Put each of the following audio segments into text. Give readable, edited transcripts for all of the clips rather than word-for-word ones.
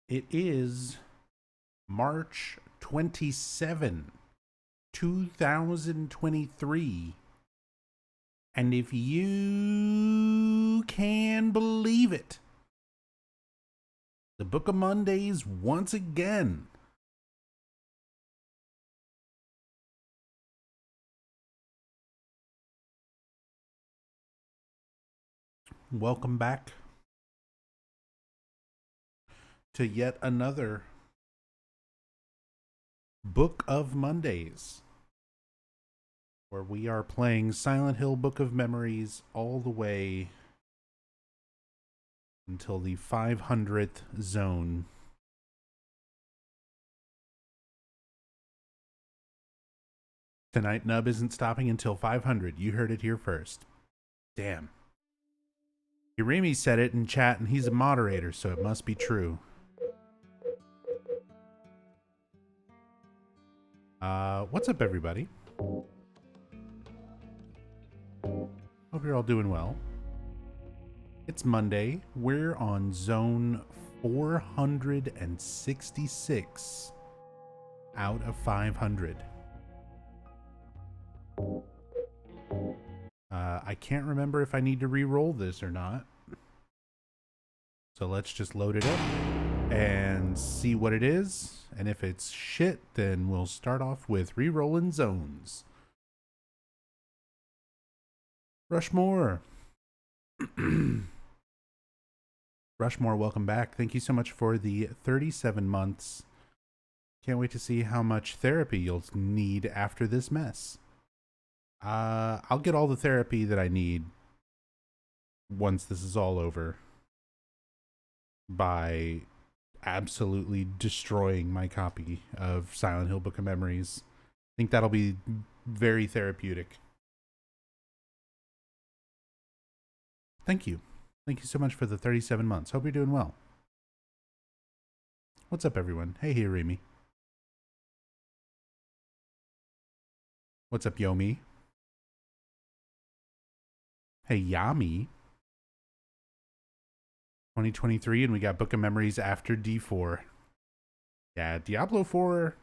It is March 27, 2023. And if you can believe it, the Book of Mondays once again. Welcome back to yet another Book of Mondays, where we are playing Silent Hill Book of Memories all the way until the 500th zone. Tonight, Nub isn't stopping until 500. You heard it here first. Damn. Urimi said it in chat, and he's a moderator, so it must be true. What's up, everybody? Hope you're all doing well. It's Monday. We're on zone 466 out of 500. I can't remember if I need to re-roll this or not. So let's just load it up and see what it is. And if it's shit, then we'll start off with re-rolling zones. Rushmore. Rushmore, welcome back. Thank you so much for the 37 months. Can't wait to see how much therapy you'll need after this mess. I'll get all the therapy that I need once this is all over by absolutely destroying my copy of Silent Hill Book of Memories. I think that'll be very therapeutic. Thank you. Thank you so much for the 37 months. Hope you're doing well. What's up, everyone? Hey, Remy. What's up, Yomi? Hey, Yami. 2023, and we got Book of Memories after D4. Yeah, Diablo 4,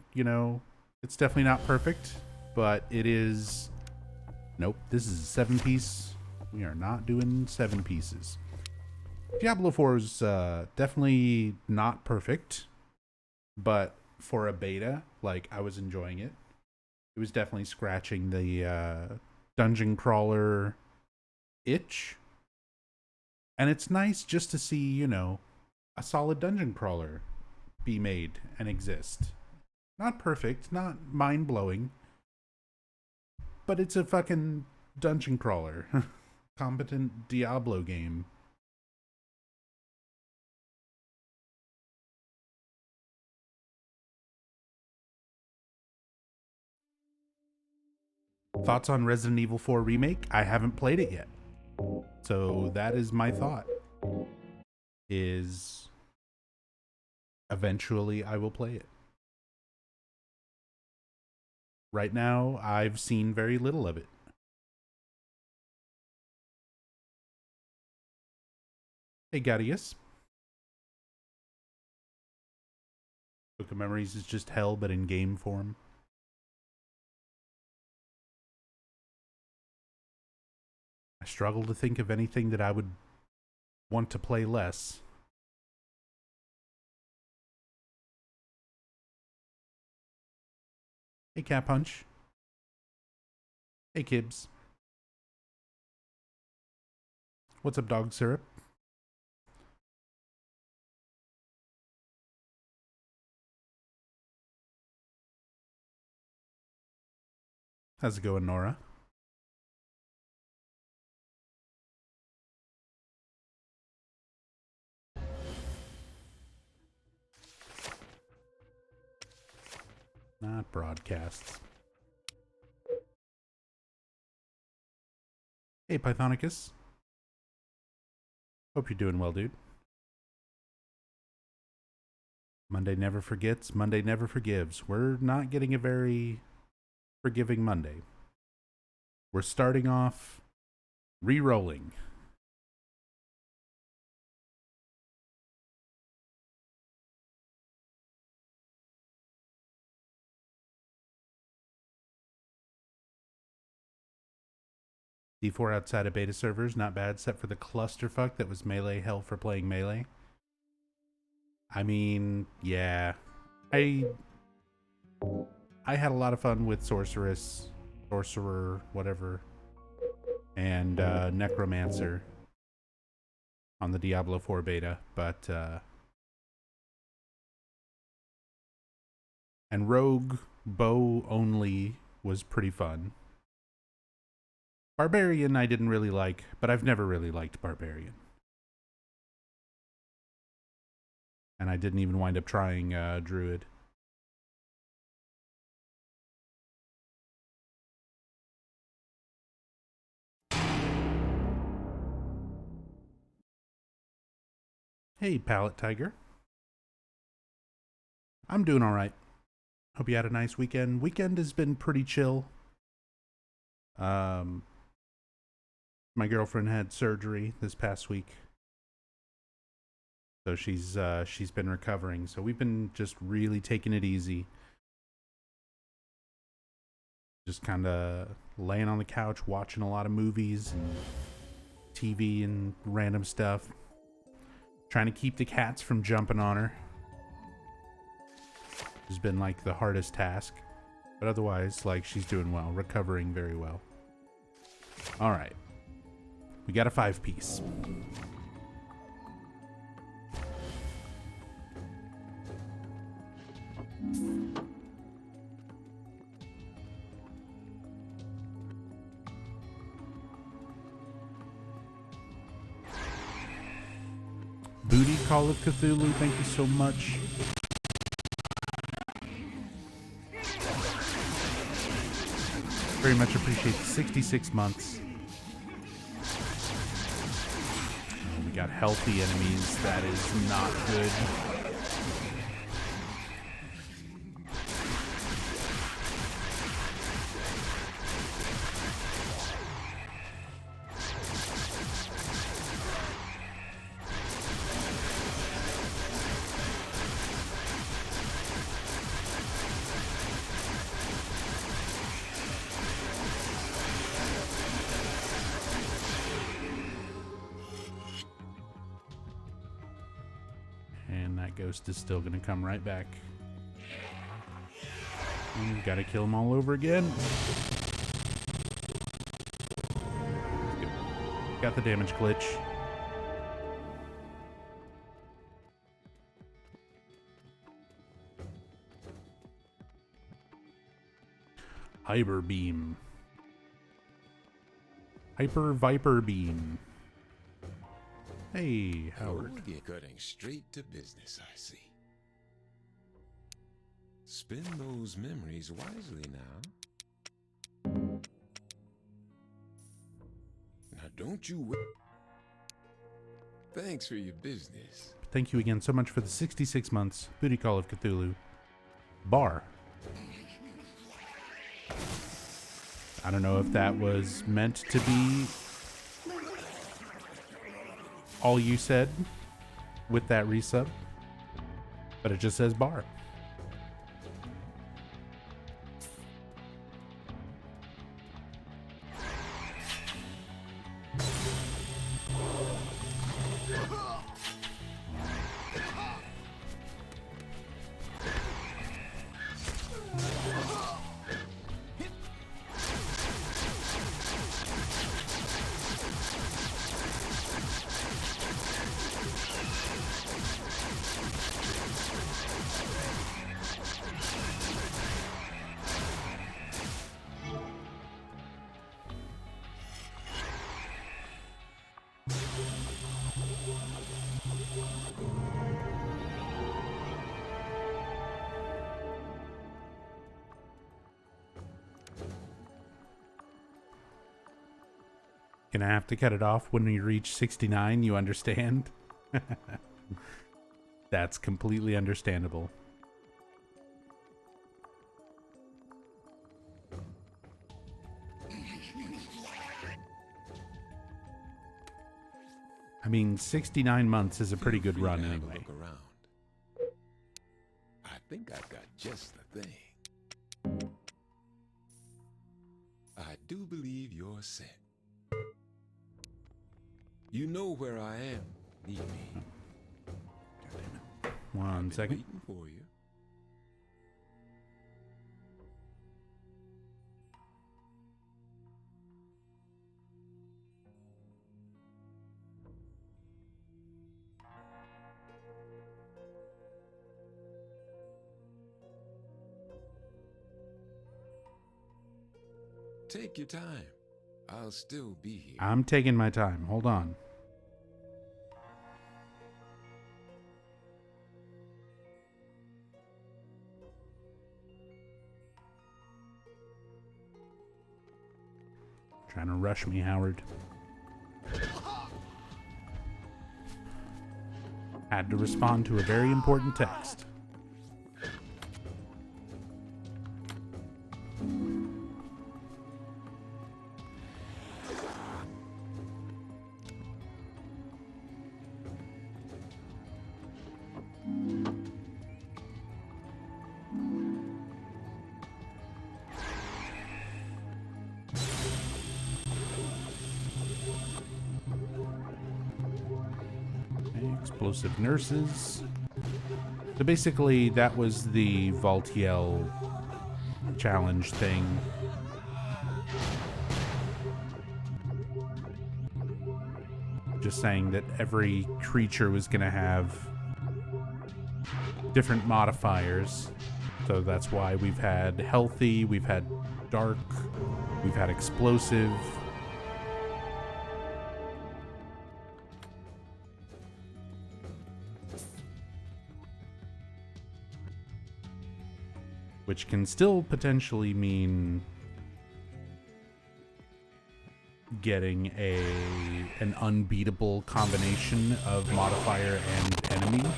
it's definitely not perfect, but it is... Nope, this is a 7-piece. We are not doing 7 pieces. Diablo 4 is definitely not perfect, but for a beta, I was enjoying it. It was definitely scratching the dungeon crawler itch. And it's nice just to see, a solid dungeon crawler be made and exist. Not perfect, not mind-blowing, but it's a fucking dungeon crawler. Competent Diablo game. Thoughts on Resident Evil 4 Remake? I haven't played it yet. So that is my thought. Is eventually I will play it. Right now, I've seen very little of it. Hey, Gadius. Book of Memories is just hell, but in game form. I struggle to think of anything that I would want to play less. Hey, Cat Punch. Hey, Kibs. What's up, Dog Syrup? How's it going, Nora? Not broadcasts. Hey, Pythonicus. Hope you're doing well, dude. Monday never forgets. Monday never forgives. We're not getting a very forgiving Monday. We're starting off re-rolling. D4 outside of beta servers, not bad, except for the clusterfuck that was Melee hell for playing Melee. I mean, yeah. I had a lot of fun with Sorcerer, whatever, and Necromancer on the Diablo 4 beta, but and Rogue bow only was pretty fun. Barbarian I didn't really like, but I've never really liked Barbarian. And I didn't even wind up trying Druid. Hey, Pallet Tiger. I'm doing all right. Hope you had a nice weekend. Weekend has been pretty chill. My girlfriend had surgery this past week, so she's been recovering. So we've been just really taking it easy. Just kind of laying on the couch, watching a lot of movies and TV and random stuff. Trying to keep the cats from jumping on her has been like the hardest task. But otherwise, like, she's doing well, recovering very well. All right. We got a 5-piece. Booty Call of Cthulhu, thank you so much. Very much appreciate the 66 months. Oh, we got healthy enemies. That is not good. Ghost is still gonna come right back. Gotta kill him all over again. Good. Got the damage glitch. Hyper Beam. Hyper Viper Beam. Hey, Howard. Oh, you're cutting straight to business, I see. Spend those memories wisely now. Now don't you Thanks for your business. Thank you again so much for the 66 months. Booty Call of Cthulhu. Bar. I don't know if that was meant to be all you said with that resub, but it just says bar. Gonna have to cut it off when we reach 69, you understand? That's completely understandable. I mean, 69 months is a pretty good run anyway. Look around. I think I've got just the thing. I do believe you're set. You know where I am. Need me. One second. Waiting for you. Take your time. I'll still be here. I'm taking my time. Hold on. Trying to rush me, Howard. Had to respond to a very important text. Explosive nurses. So basically, that was the Valtiel challenge thing. Just saying that every creature was going to have different modifiers. So that's why we've had healthy, we've had dark, we've had explosive. Which can still potentially mean getting an unbeatable combination of modifier and enemy.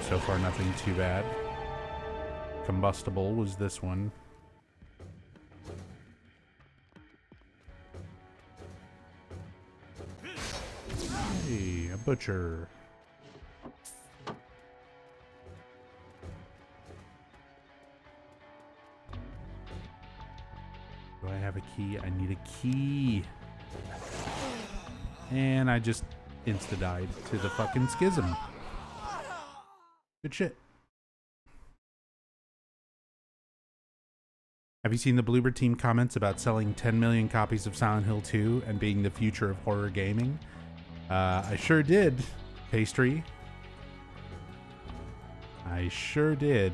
So far, nothing too bad. Combustible was this one. Hey, a butcher. Do I have a key? I need a key. And I just insta-died to the fucking schism. Good shit. Have you seen the Bloober team comments about selling 10 million copies of Silent Hill 2 and being the future of horror gaming? I sure did, Pastry. I sure did.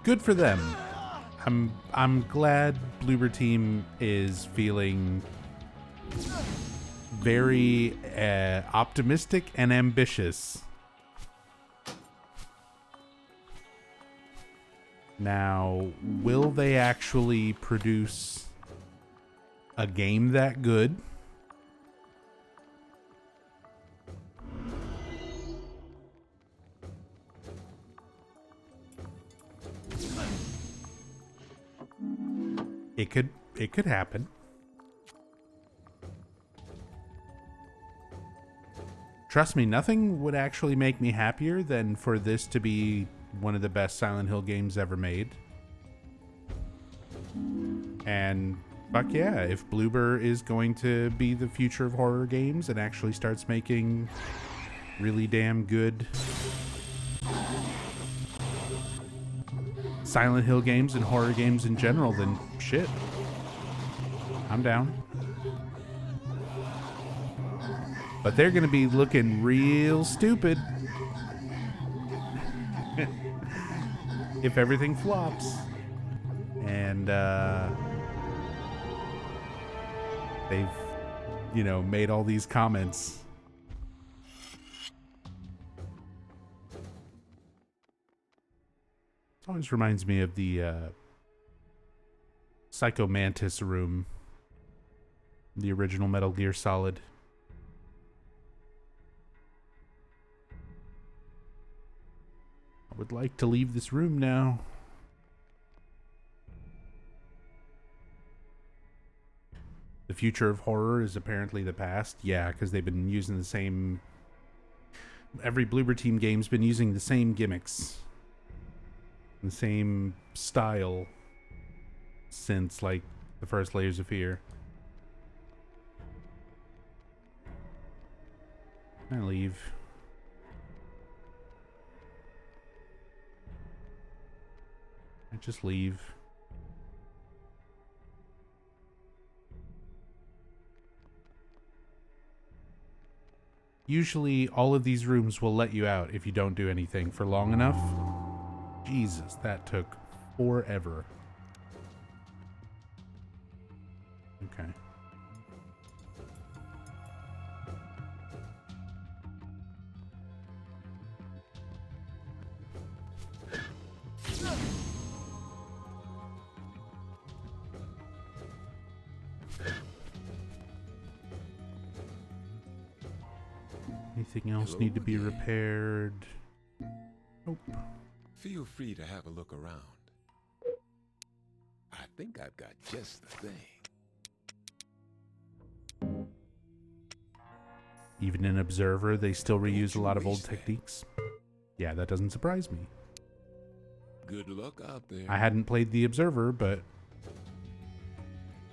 Good for them. I'm glad Bloober team is feeling very optimistic and ambitious. Now, will they actually produce a game that good? It could happen. Trust me, nothing would actually make me happier than for this to be one of the best Silent Hill games ever made. And fuck yeah, if Bloober is going to be the future of horror games and actually starts making really damn good Silent Hill games and horror games in general, then shit. I'm down. But they're gonna be looking real stupid if everything flops. And they've, you know, made all these comments. It always reminds me of the Psycho Mantis room, the original Metal Gear Solid. I would like to leave this room now. The future of horror is apparently the past. Yeah, because they've been using the same... Every Bloober Team game's been using the same gimmicks. the same style since like the first Layers of Fear. I leave. I just leave. Usually all of these rooms will let you out if you don't do anything for long enough. Jesus, that took forever. Okay. Anything else Hello need to be again. repaired? Nope. Feel free to have a look around. I think I've got just the thing. Even in Observer, they still reuse a you lot of old waste that. techniques. Yeah, that doesn't surprise me. Good luck out there. I hadn't played the Observer, but...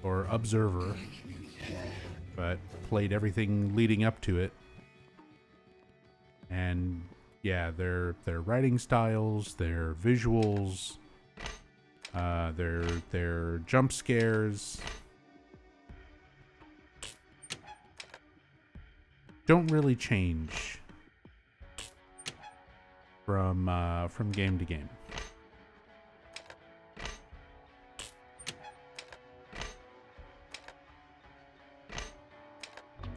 or Observer. But played everything leading up to it. And yeah, their writing styles, their visuals, their jump scares don't really change from game to game.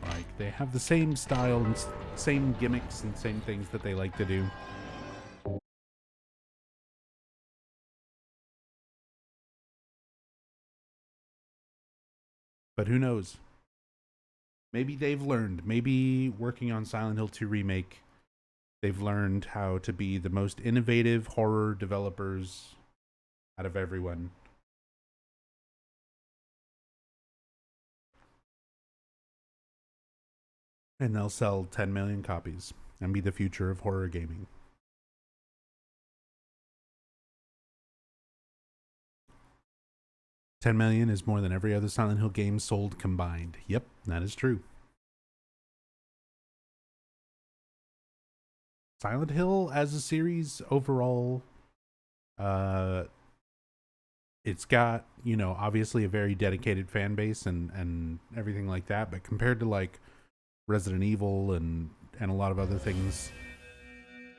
Like, they have the same style and same gimmicks and same things that they like to do. But who knows? Maybe they've learned. Maybe working on Silent Hill 2 Remake, they've learned how to be the most innovative horror developers out of everyone. And they'll sell 10 million copies and be the future of horror gaming. $10 million is more than every other Silent Hill game sold combined. Yep, that is true. Silent Hill as a series overall, it's got, you know, obviously a very dedicated fan base and everything like that, but compared to like Resident Evil and a lot of other things,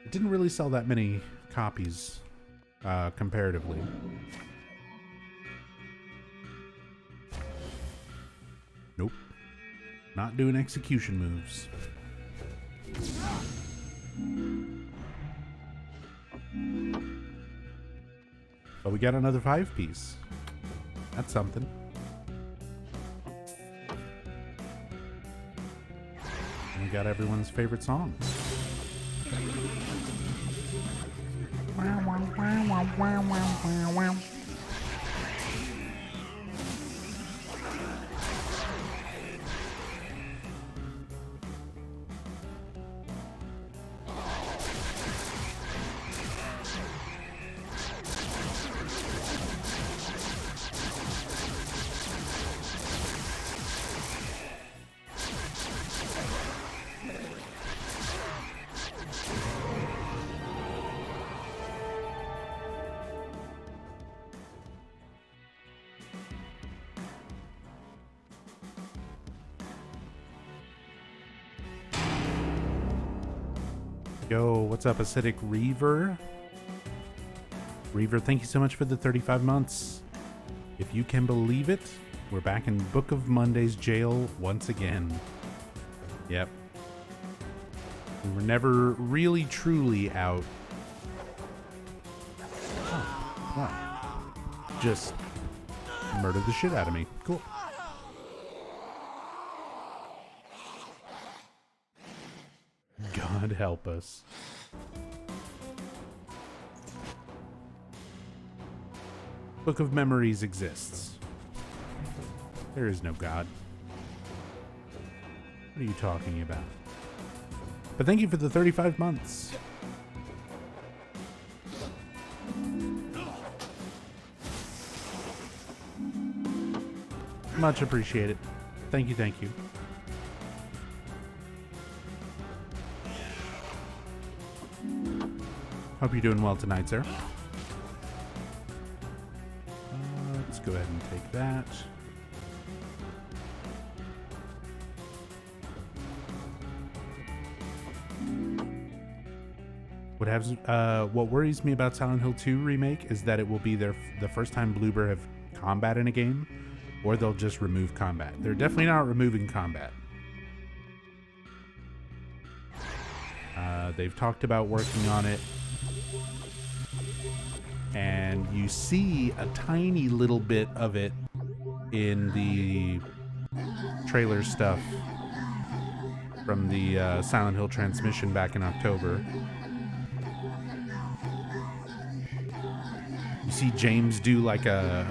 it didn't really sell that many copies comparatively. Nope. Not doing execution moves. But we got another 5-piece. That's something. And we got everyone's favorite song. Yo, what's up, Acidic Reaver? Reaver, thank you so much for the 35 months. If you can believe it, we're back in Book of Monday's jail once again. Yep. We were never really truly out. Oh, wow. Just murdered the shit out of me. Cool. God help us. Book of Memories exists. There is no God. What are you talking about? But thank you for the 35 months. Much appreciated. Thank you, thank you. Hope you're doing well tonight, sir. Let's go ahead and take that. What worries me about Silent Hill 2 remake is that it will be the first time Bloober have combat in a game, or they'll just remove combat. They're definitely not removing combat. They've talked about working on it, and you see a tiny little bit of it in the trailer stuff from the Silent Hill transmission back in October. You see James do like a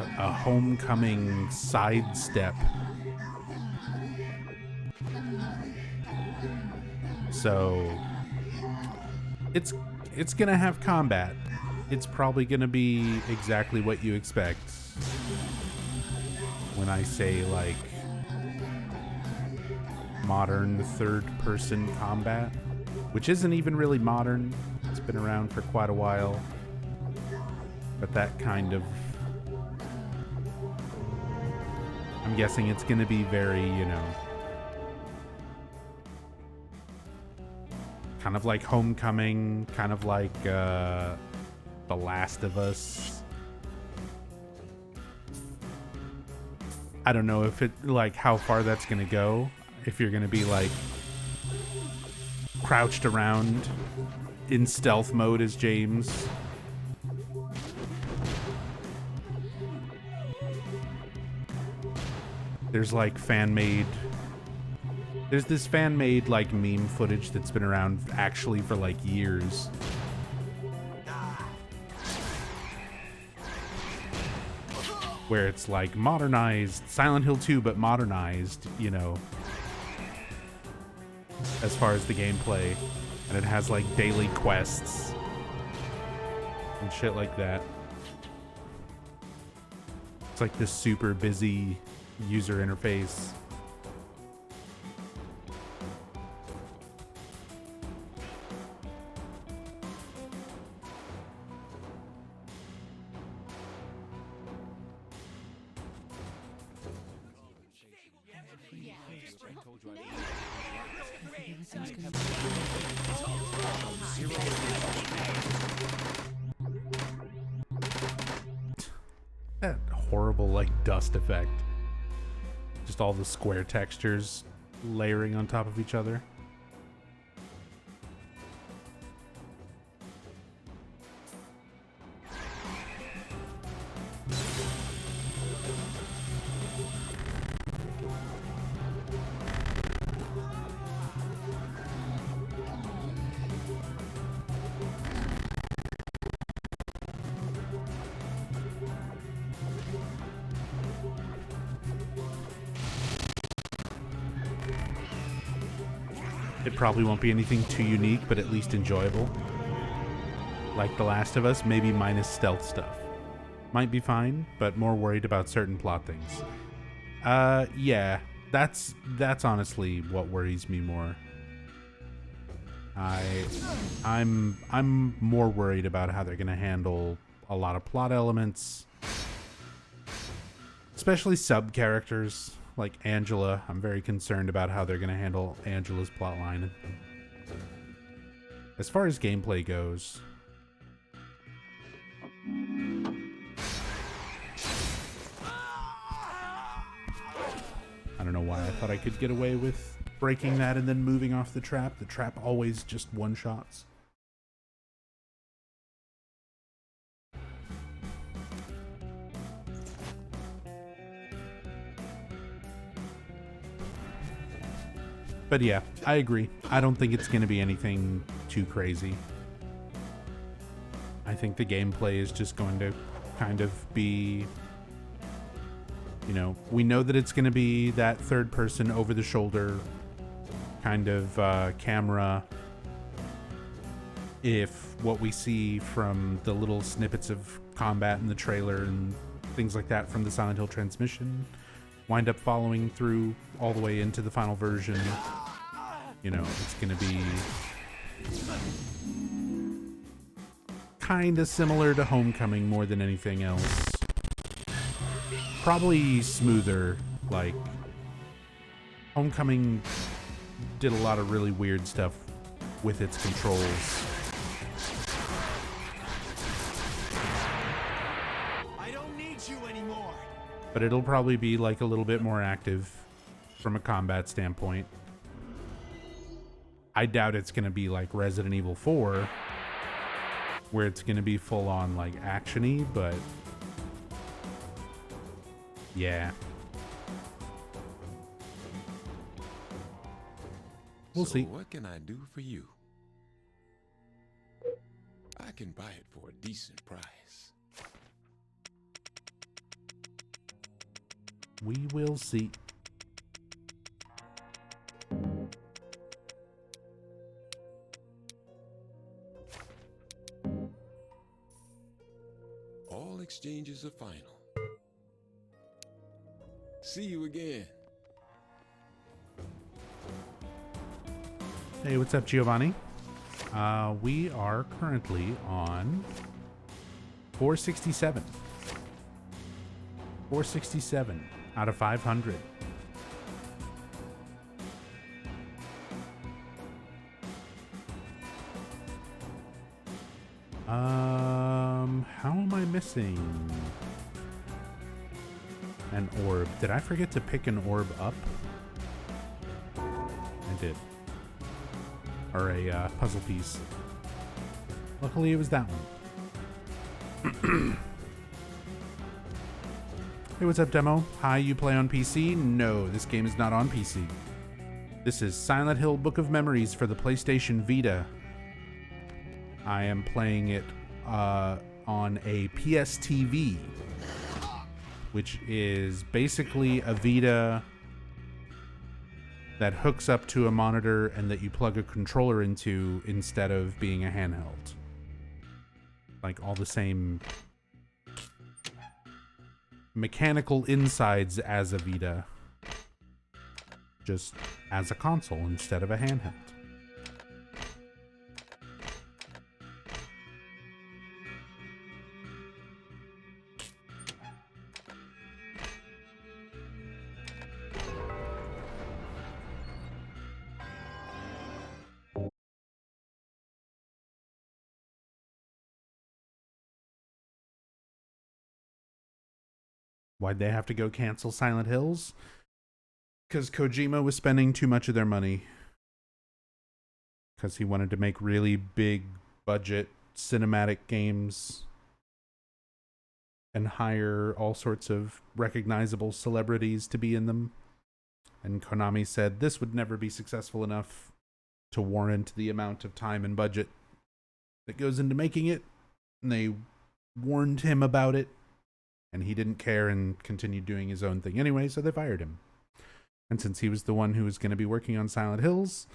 homecoming sidestep. So it's gonna have combat. It's probably gonna be exactly what you expect when I say like modern third-person combat, which isn't even really modern. It's been around for quite a while. But that kind of... I'm guessing it's going to be very, you know... kind of like Homecoming, kind of like The Last of Us. I don't know if it, like, how far that's going to go. If you're going to be, like, crouched around in stealth mode as James. There's like there's this fan-made like meme footage that's been around actually for like years. Where it's like modernized Silent Hill 2 but modernized, you know, as far as the gameplay. And it has like daily quests and shit like that. It's like this super busy user interface. That horrible like dust effect. Just all the square textures layering on top of each other. It probably won't be anything too unique, but at least enjoyable. Like The Last of Us, maybe minus stealth stuff. Might be fine, but more worried about certain plot things. Yeah, that's honestly what worries me more. I'm more worried about how they're gonna handle a lot of plot elements, especially sub characters. Like Angela, I'm very concerned about how they're going to handle Angela's plotline. As far as gameplay goes, I don't know why I thought I could get away with breaking that and then moving off the trap. The trap always just one-shots. But yeah, I agree. I don't think it's going to be anything too crazy. I think the gameplay is just going to kind of be, you know, we know that it's going to be that third person over the shoulder kind of camera. If what we see from the little snippets of combat in the trailer and things like that from the Silent Hill transmission wind up following through all the way into the final version, you know, it's going to be kind of similar to Homecoming more than anything else. Probably smoother. Like, Homecoming did a lot of really weird stuff with its controls. I don't need you anymore. But it'll probably be like a little bit more active from a combat standpoint. I doubt it's going to be like Resident Evil 4, where it's going to be full on like action-y, but yeah. We'll see. What can I do for you? I can buy it for a decent price. We will see. All exchanges are final. See you again. Hey, what's up, Giovanni? We are currently on 467. 467 out of 500. How am I missing an orb? Did I forget to pick an orb up? I did. Or a puzzle piece. Luckily, it was that one. Hey, what's up, Demo? Hi, you play on PC? No, this game is not on PC. This is Silent Hill Book of Memories for the PlayStation Vita. I am playing it on a PSTV, which is basically a Vita that hooks up to a monitor and that you plug a controller into instead of being a handheld. Like all the same mechanical insides as a Vita, just as a console instead of a handheld. Why'd they have to go cancel Silent Hills? Because Kojima was spending too much of their money. Because he wanted to make really big budget cinematic games and hire all sorts of recognizable celebrities to be in them. And Konami said this would never be successful enough to warrant the amount of time and budget that goes into making it. And they warned him about it. And he didn't care and continued doing his own thing anyway, so they fired him. And since he was the one who was going to be working on Silent Hills,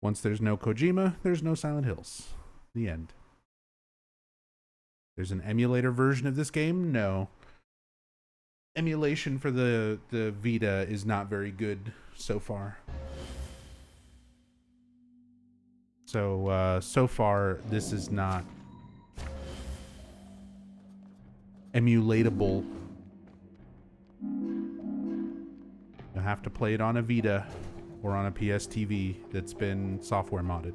once there's no Kojima, there's no Silent Hills. The end. There's an emulator version of this game? No. Emulation for the Vita is not very good so far. So far, this is not emulatable. You'll have to play it on a Vita or on a PSTV that's been software modded.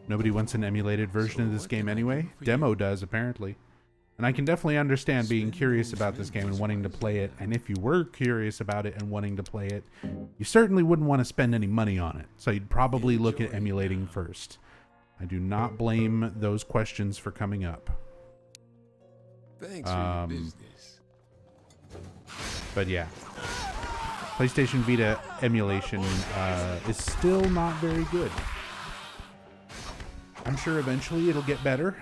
Nobody wants an emulated version of this game anyway. Demo does, apparently. And I can definitely understand being curious about this game and wanting to play it. And if you were curious about it and wanting to play it, you certainly wouldn't want to spend any money on it. So you'd probably look at emulating first. I do not blame those questions for coming up. Thanks for your business. But yeah. PlayStation Vita emulation is still not very good. I'm sure eventually it'll get better.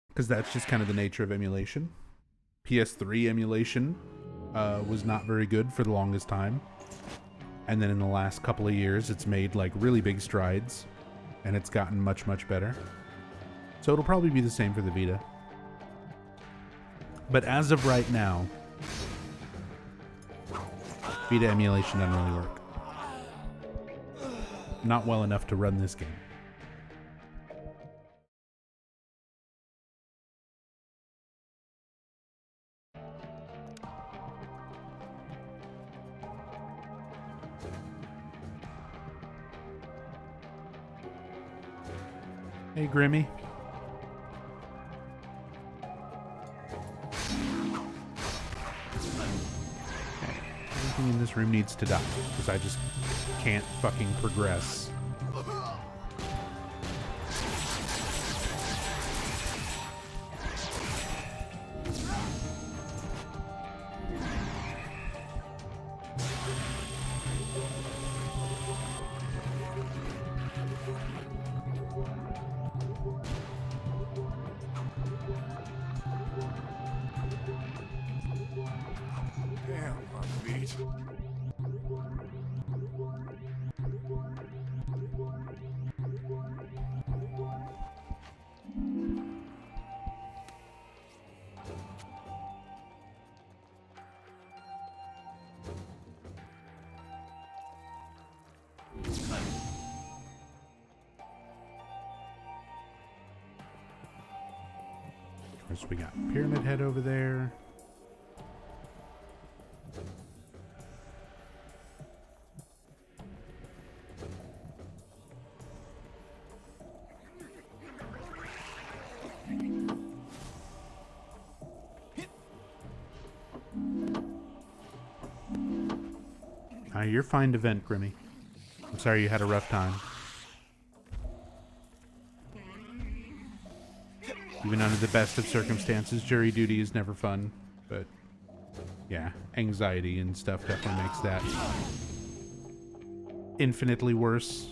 Because that's just kind of the nature of emulation. PS3 emulation was not very good for the longest time. And then in the last couple of years, it's made like really big strides, and it's gotten much, much better. So it'll probably be the same for the Vita. But as of right now, Vita emulation doesn't really work. Not well enough to run this game. Hey, Grimmy. Everything in this room needs to die, because I just can't fucking progress. Damn, I'm beat. Of course, we got Pyramid Head over there. You're fine to vent, Grimmy. I'm sorry you had a rough time. Even under the best of circumstances, jury duty is never fun. But, yeah, anxiety and stuff definitely makes that infinitely worse.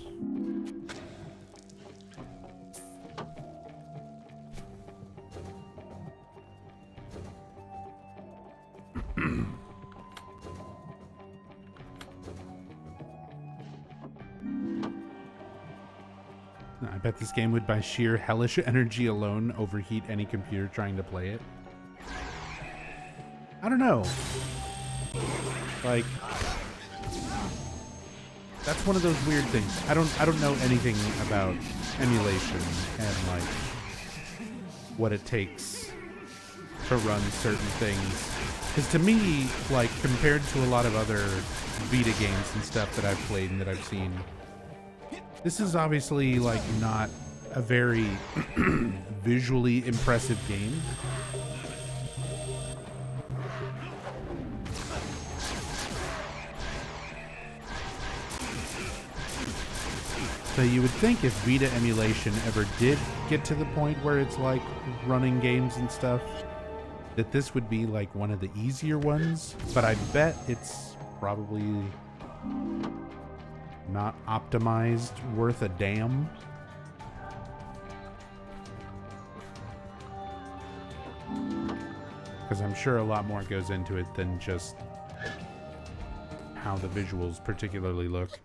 I bet this game would, by sheer hellish energy alone, overheat any computer trying to play it. I don't know. Like, that's one of those weird things. I don't know anything about emulation and like what it takes to run certain things. Because to me, like, compared to a lot of other Vita games and stuff that I've played and that I've seen, this is obviously, like, not a very visually impressive game. So you would think if Vita emulation ever did get to the point where it's, like, running games and stuff, that this would be, like, one of the easier ones. But I bet it's probably not optimized worth a damn. Because I'm sure a lot more goes into it than just how the visuals particularly look.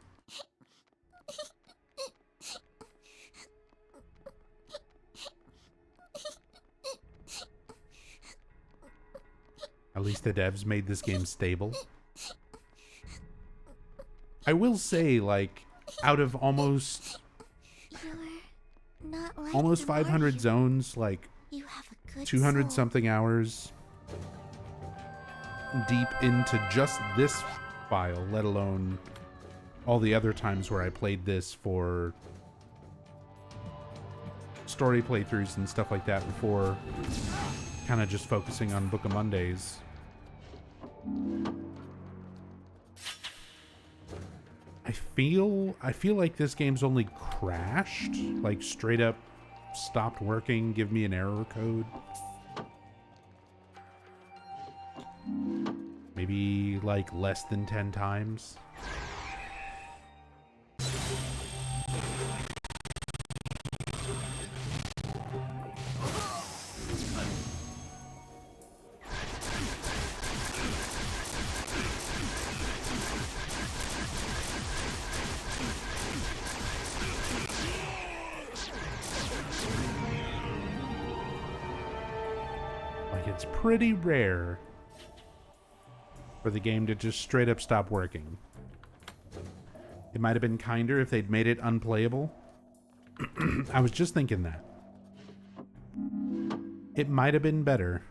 At least the devs made this game stable. I will say, like, out of almost 500 zones, like 200 something hours deep into just this file, let alone all the other times where I played this for story playthroughs and stuff like that before kind of just focusing on Book of Mondays. I feel like this game's only crashed, like straight up stopped working, give me an error code. Maybe like less than 10 times. It's pretty rare for the game to just straight up stop working. It might have been kinder if they'd made it unplayable. I was just thinking that. It might have been better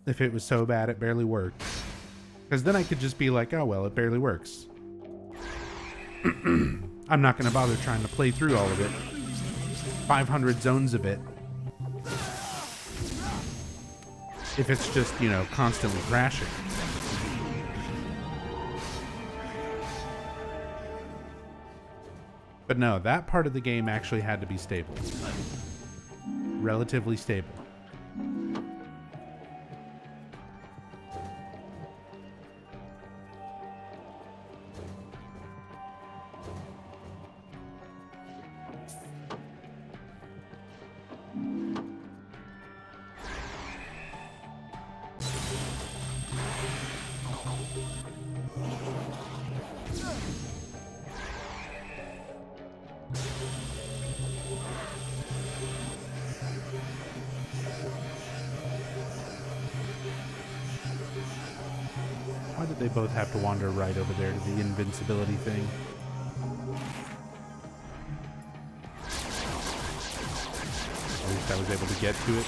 if it was so bad it barely worked. Because then I could just be like, oh well, it barely works. I'm not going to bother trying to play through all of it. 500 zones of it. If it's just, you know, constantly crashing. But no, that part of the game actually had to be stable. Relatively stable. Why did they both have to wander right over there to the invincibility thing? At least I was able to get to it.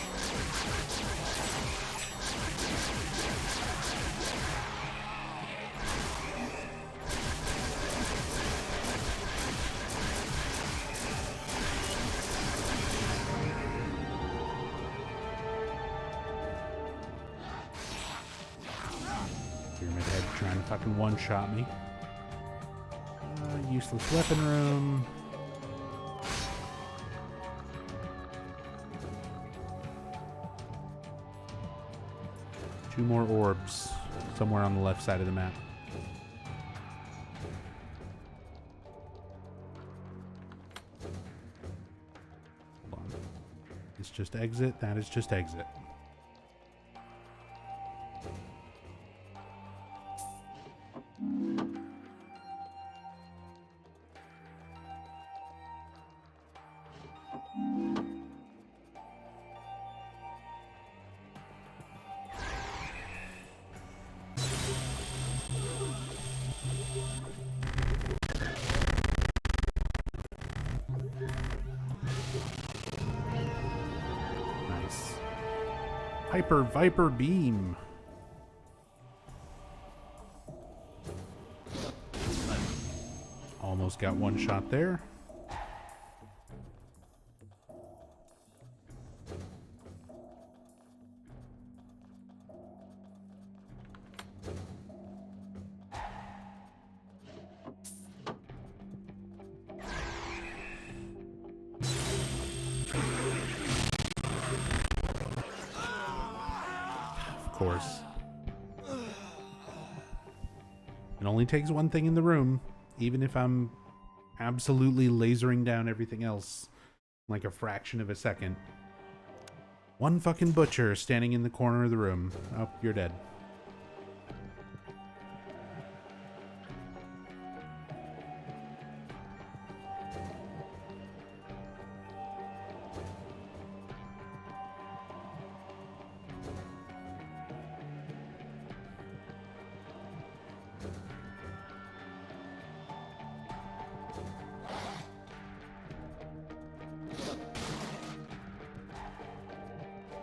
Pyramid Head trying to fucking one-shot me. Useless weapon room. Two more orbs somewhere on the left side of the map. Hold on. It's just exit. That is just exit. Nice. Hyper Viper Beam. Almost got one shot there. Of course. It only takes one thing in the room, even if I'm absolutely lasering down everything else like a fraction of a second. One fucking butcher standing in the corner of the room. Oh, you're dead.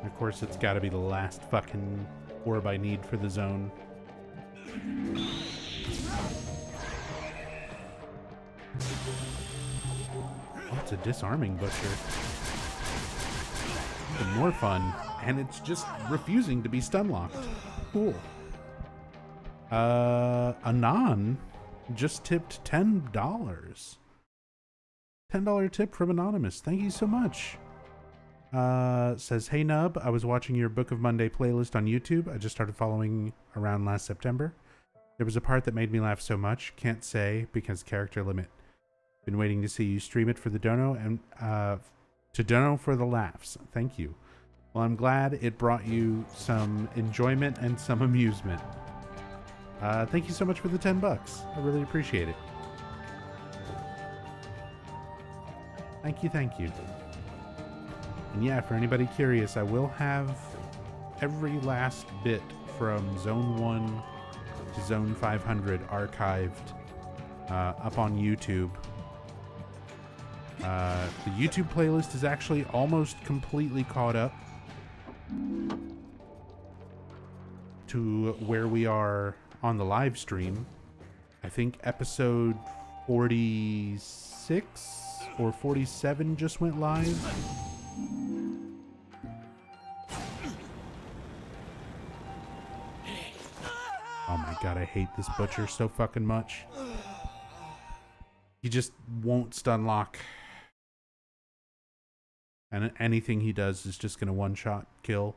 Of course, it's got to be the last fucking orb I need for the zone. Oh, it's a disarming butcher. Even more fun. And it's just refusing to be stun locked. Cool. Anon just tipped $10. $10 tip from Anonymous. Thank you so much. Says, hey Nub, I was watching your Book of Monday playlist on YouTube. I just started following around last September. There was a part that made me laugh so much. Can't say because character limit. Been waiting to see you stream it for the dono and to dono for the laughs. Thank you. Well, I'm glad it brought you some enjoyment and some amusement. Thank you so much for the $10. I really appreciate it. Thank you, thank you. And yeah, for anybody curious, I will have every last bit from Zone 1 to Zone 500 archived up on YouTube. The YouTube playlist is actually almost completely caught up to where we are on the live stream. I think episode 46 or 47 just went live. Oh my god, I hate this butcher so fucking much. He just won't stun lock. And anything he does is just gonna one-shot kill.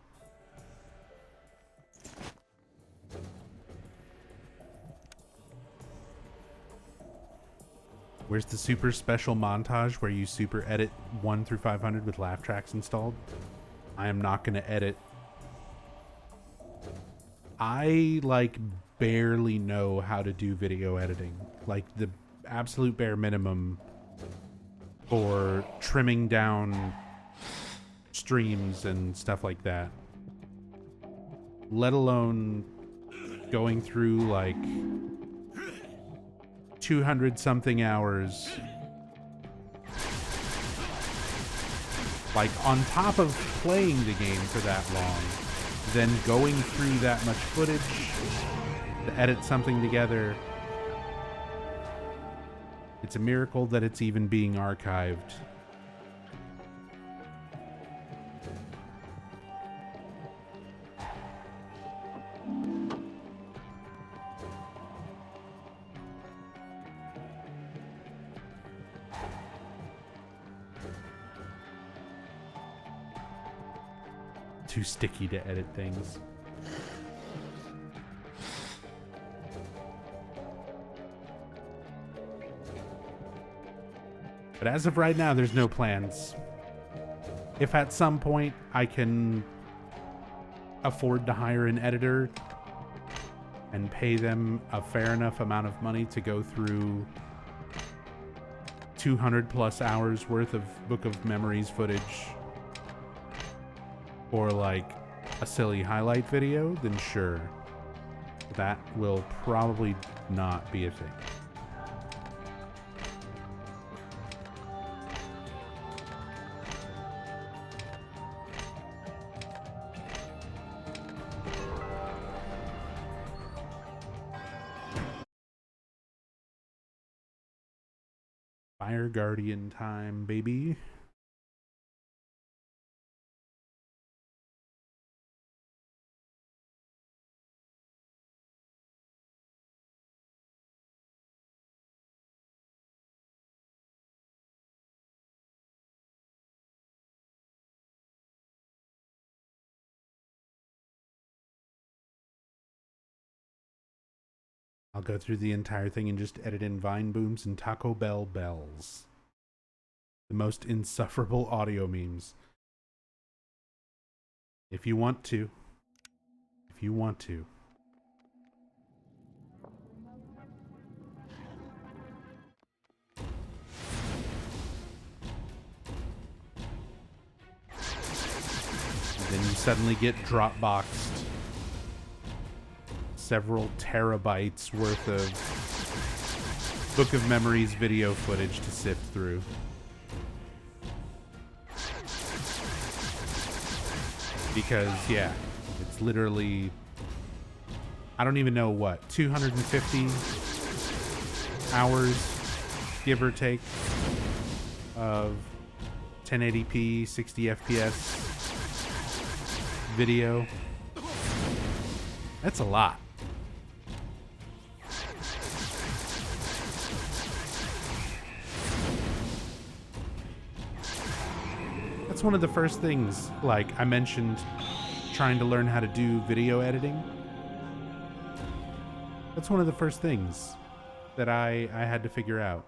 Where's the super special montage where you super edit 1 through 500 with laugh tracks installed? I am not gonna edit. I, like, barely know how to do video editing. Like, the absolute bare minimum for trimming down streams and stuff like that. Let alone going through, like, 200 something hours. Like, on top of playing the game for that long, then going through that much footage to edit something together. It's a miracle that it's even being archived. Too sticky to edit things. But as of right now, there's no plans. If at some point I can afford to hire an editor and pay them a fair enough amount of money to go through 200 plus hours worth of Book of Memories footage or like a silly highlight video, then sure. That will probably not be a thing. Fire Guardian time, baby. I'll go through the entire thing and just edit in Vine booms and Taco Bell bells. The most insufferable audio memes. If you want to. If you want to. And then you suddenly get Dropboxed several terabytes worth of Book of Memories video footage to sift through. Because, yeah, it's literally, I don't even know what, 250 hours, give or take, of 1080p, 60 FPS video. That's a lot. That's one of the first things, like I mentioned, trying to learn how to do video editing. That's one of the first things that I had to figure out.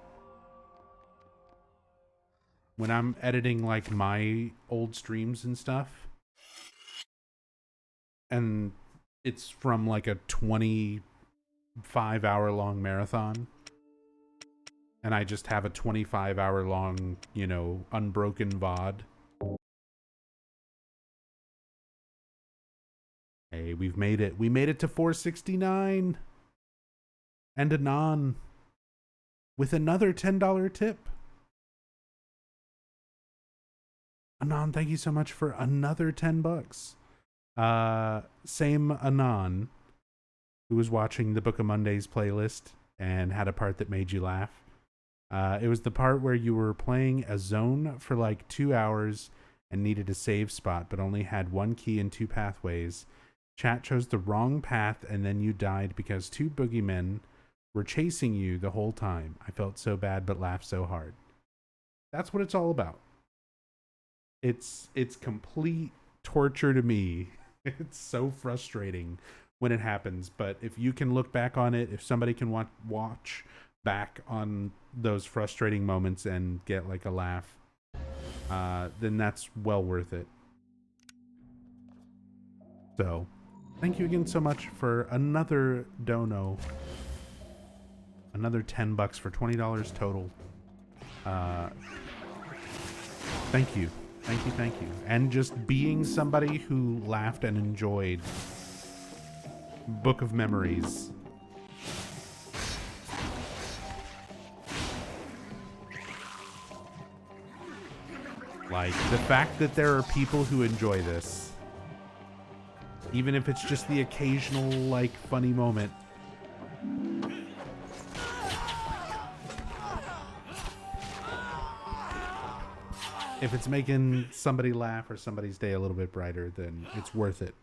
When I'm editing like my old streams and stuff, and it's from like a 25-hour long marathon, and I just have a 25-hour long, you know, unbroken VOD. Okay, we've made it. We made it to 469. And Anon with another $10 tip. Anon, thank you so much for another $10. Same Anon who was watching the Book of Mondays playlist and had a part that made you laugh. It was the part where you were playing a zone for like 2 hours and needed a save spot, but only had one key and 2 pathways. Chat chose the wrong path, and then you died because 2 boogeymen were chasing you the whole time. I felt so bad, but laughed so hard. That's what it's all about. It's complete torture to me. It's so frustrating when it happens, but if you can look back on it, if somebody can watch back on those frustrating moments and get like a laugh, then that's well worth it. So, thank you again so much for another dono. Another $10 for $20 total. Thank you. Thank you, thank you. And just being somebody who laughed and enjoyed Book of Memories. Like, the fact that there are people who enjoy this, even if it's just the occasional, like, funny moment. If it's making somebody laugh or somebody's day a little bit brighter, then it's worth it.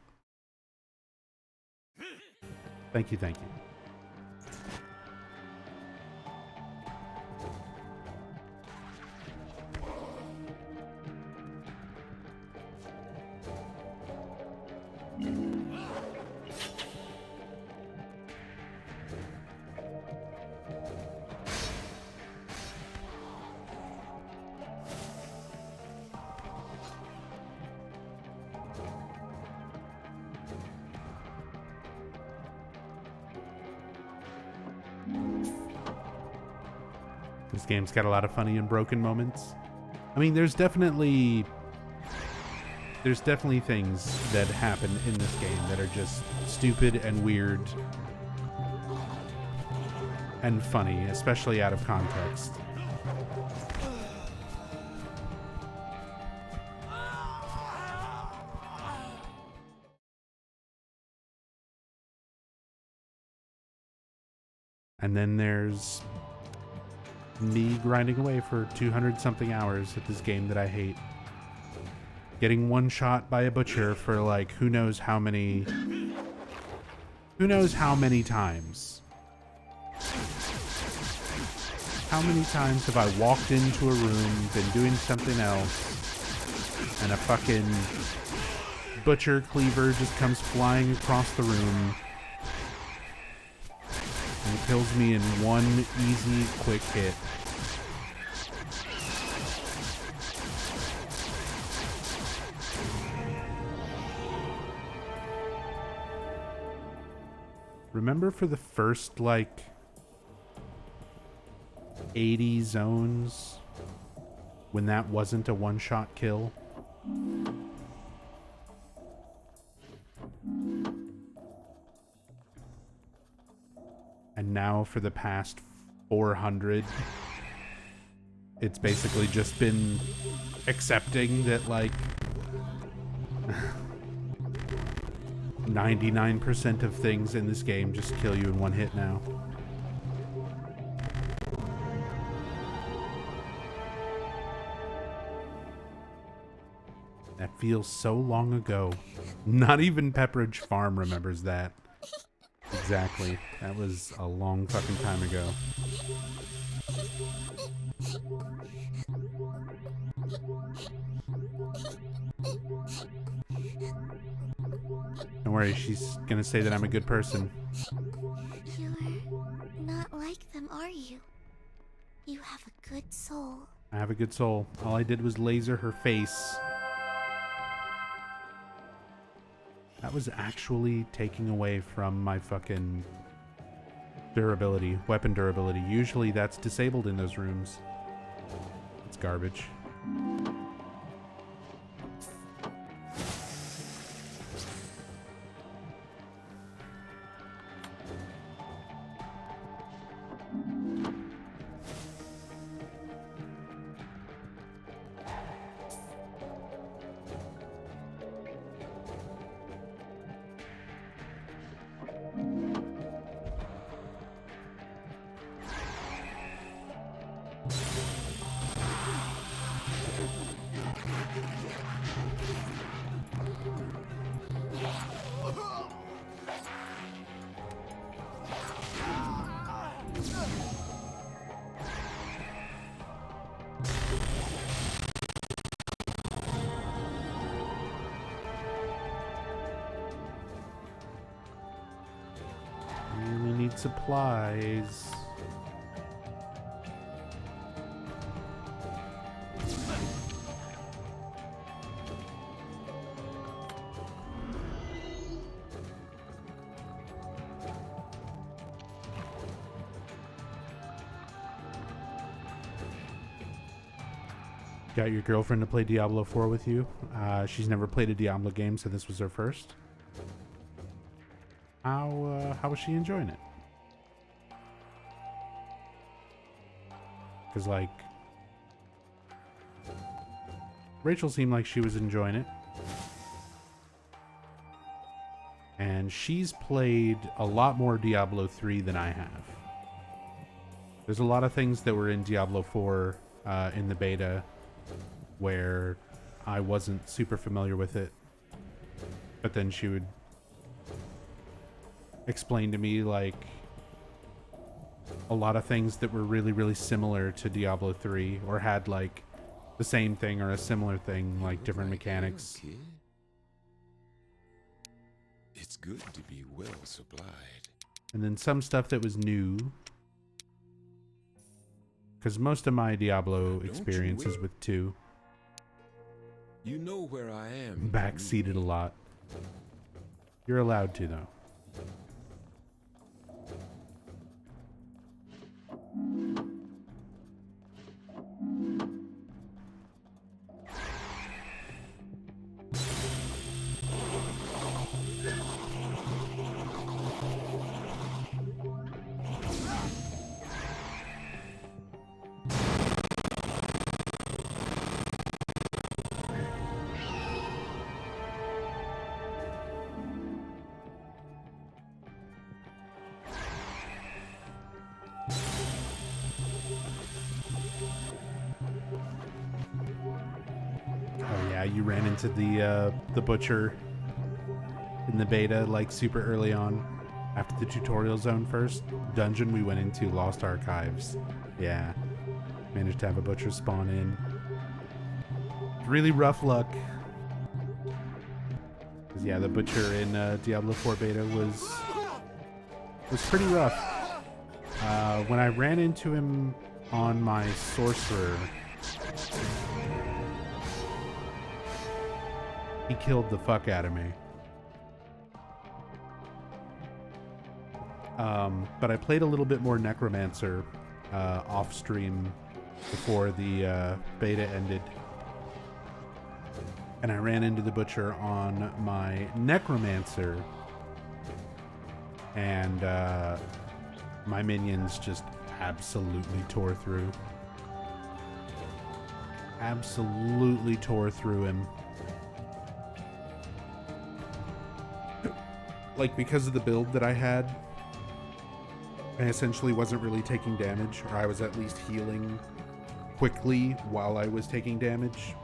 Thank you, thank you. This game's got a lot of funny and broken moments. I mean, there's definitely things that happen in this game that are just stupid and weird and funny, especially out of context. And then there's me grinding away for 200 something hours at this game that I hate. Getting one shot by a butcher for like who knows how many times. How many times have I walked into a room, been doing something else, and a fucking butcher cleaver just comes flying across the room and kills me in one easy, quick hit. Remember for the first, like, 80 zones when that wasn't a one-shot kill? And now for the past 400, it's basically just been accepting that, like, 99% of things in this game just kill you in one hit now. That feels so long ago. Not even Pepperidge Farm remembers that. Exactly. That was a long fucking time ago. Don't worry, she's gonna say that I'm a good person. You're not like them, are you? You have a good soul. I have a good soul. All I did was laser her face. That was actually taking away from my fucking durability, weapon durability. Usually that's disabled in those rooms. It's garbage. supplies. Got your girlfriend to play Diablo 4 with you. She's never played a Diablo game, so this was her first. How was she enjoying it? Because, like, Rachel seemed like she was enjoying it. And she's played a lot more Diablo 3 than I have. There's a lot of things that were in Diablo 4 in the beta where I wasn't super familiar with it. But then she would explain to me, like, a lot of things that were really, really similar to Diablo 3, or had, like, the same thing or a similar thing, like different mechanics. Kid. It's good to be well supplied. And then some stuff that was new. Because most of my Diablo experience is with 2. You know where I am. Backseated a lot. You're allowed to, though. Oh yeah, you ran into the butcher in the beta, like, super early on. After the tutorial zone first dungeon, we went into Lost Archives. Yeah. Managed to have a butcher spawn in. Really rough luck. 'Cause, yeah, the butcher in Diablo 4 beta was pretty rough. When I ran into him on my sorcerer, he killed the fuck out of me. But I played a little bit more Necromancer off stream before the beta ended. And I ran into the butcher on my Necromancer. And my minions just absolutely tore through. Absolutely tore through him. Like, because of the build that I had, I essentially wasn't really taking damage, or I was at least healing quickly while I was taking damage.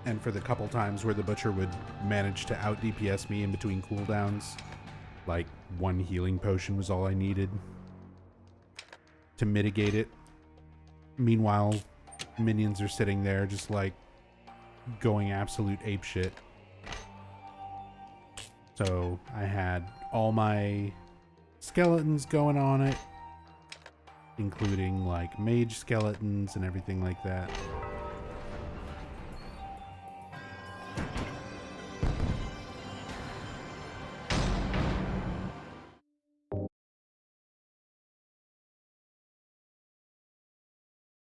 And for the couple times where the butcher would manage to out DPS me in between cooldowns, like, one healing potion was all I needed to mitigate it. Meanwhile, minions are sitting there just, like, going absolute apeshit. So I had all my skeletons going on it, including, like, mage skeletons and everything like that.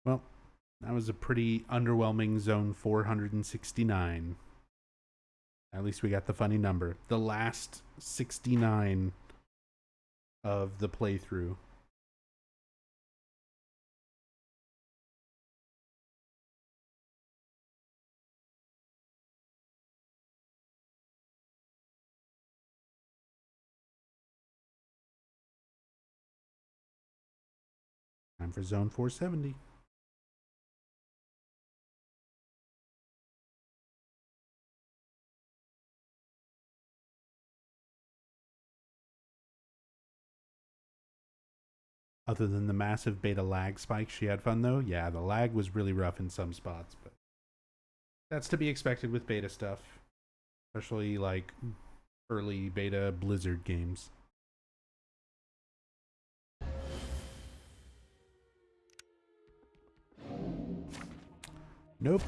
Well, that was a pretty underwhelming Zone 469. At least we got the funny number. The last 69 of the playthrough. Time for Zone 470. Other than the massive beta lag spike, she had fun though. Yeah, the lag was really rough in some spots, but that's to be expected with beta stuff, especially like early beta Blizzard games. Nope.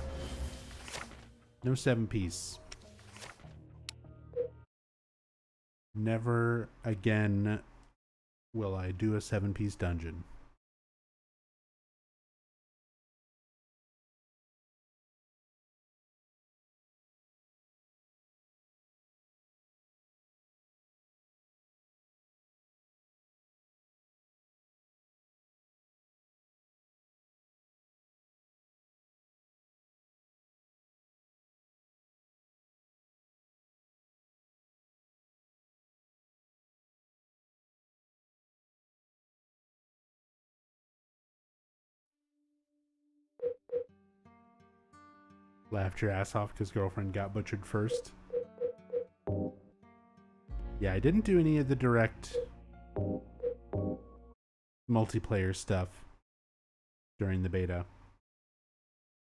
No 7-piece. Never again will I do a 7-piece dungeon. Laughed your ass off because girlfriend got butchered first. Yeah, I didn't do any of the direct multiplayer stuff during the beta.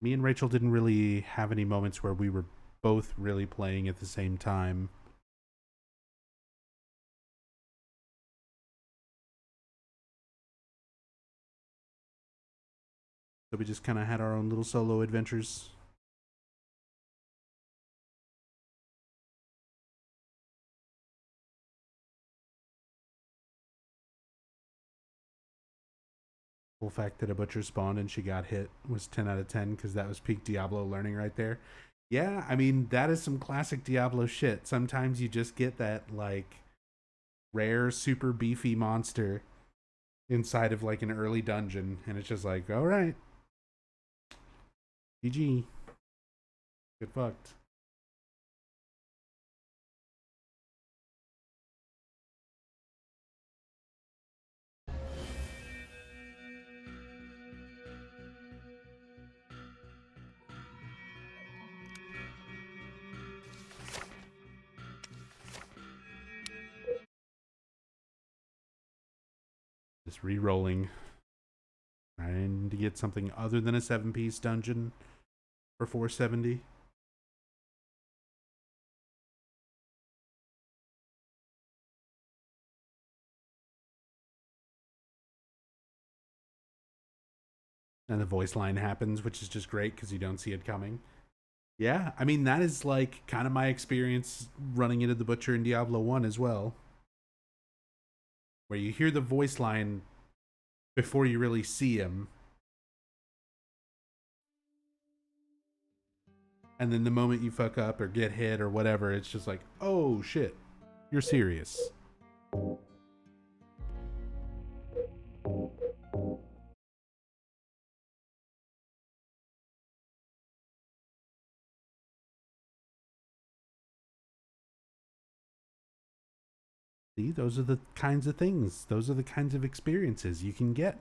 Me and Rachel didn't really have any moments where we were both really playing at the same time. So we just kind of had our own little solo adventures. Full fact that a butcher spawned and she got hit was 10 out of 10 because that was peak Diablo learning right there. Yeah, I mean, that is some classic Diablo shit. Sometimes you just get that, like, rare, super beefy monster inside of, like, an early dungeon, and it's just like, all right. GG. Get fucked. Just re-rolling. Trying to get something other than a 7-piece dungeon for 470. And the voice line happens, which is just great because you don't see it coming. Yeah, I mean, that is like kind of my experience running into the Butcher in Diablo 1 as well. Where you hear the voice line before you really see him. And then the moment you fuck up or get hit or whatever, it's just like, oh shit, you're serious. See, those are the kinds of things, those are the kinds of experiences you can get.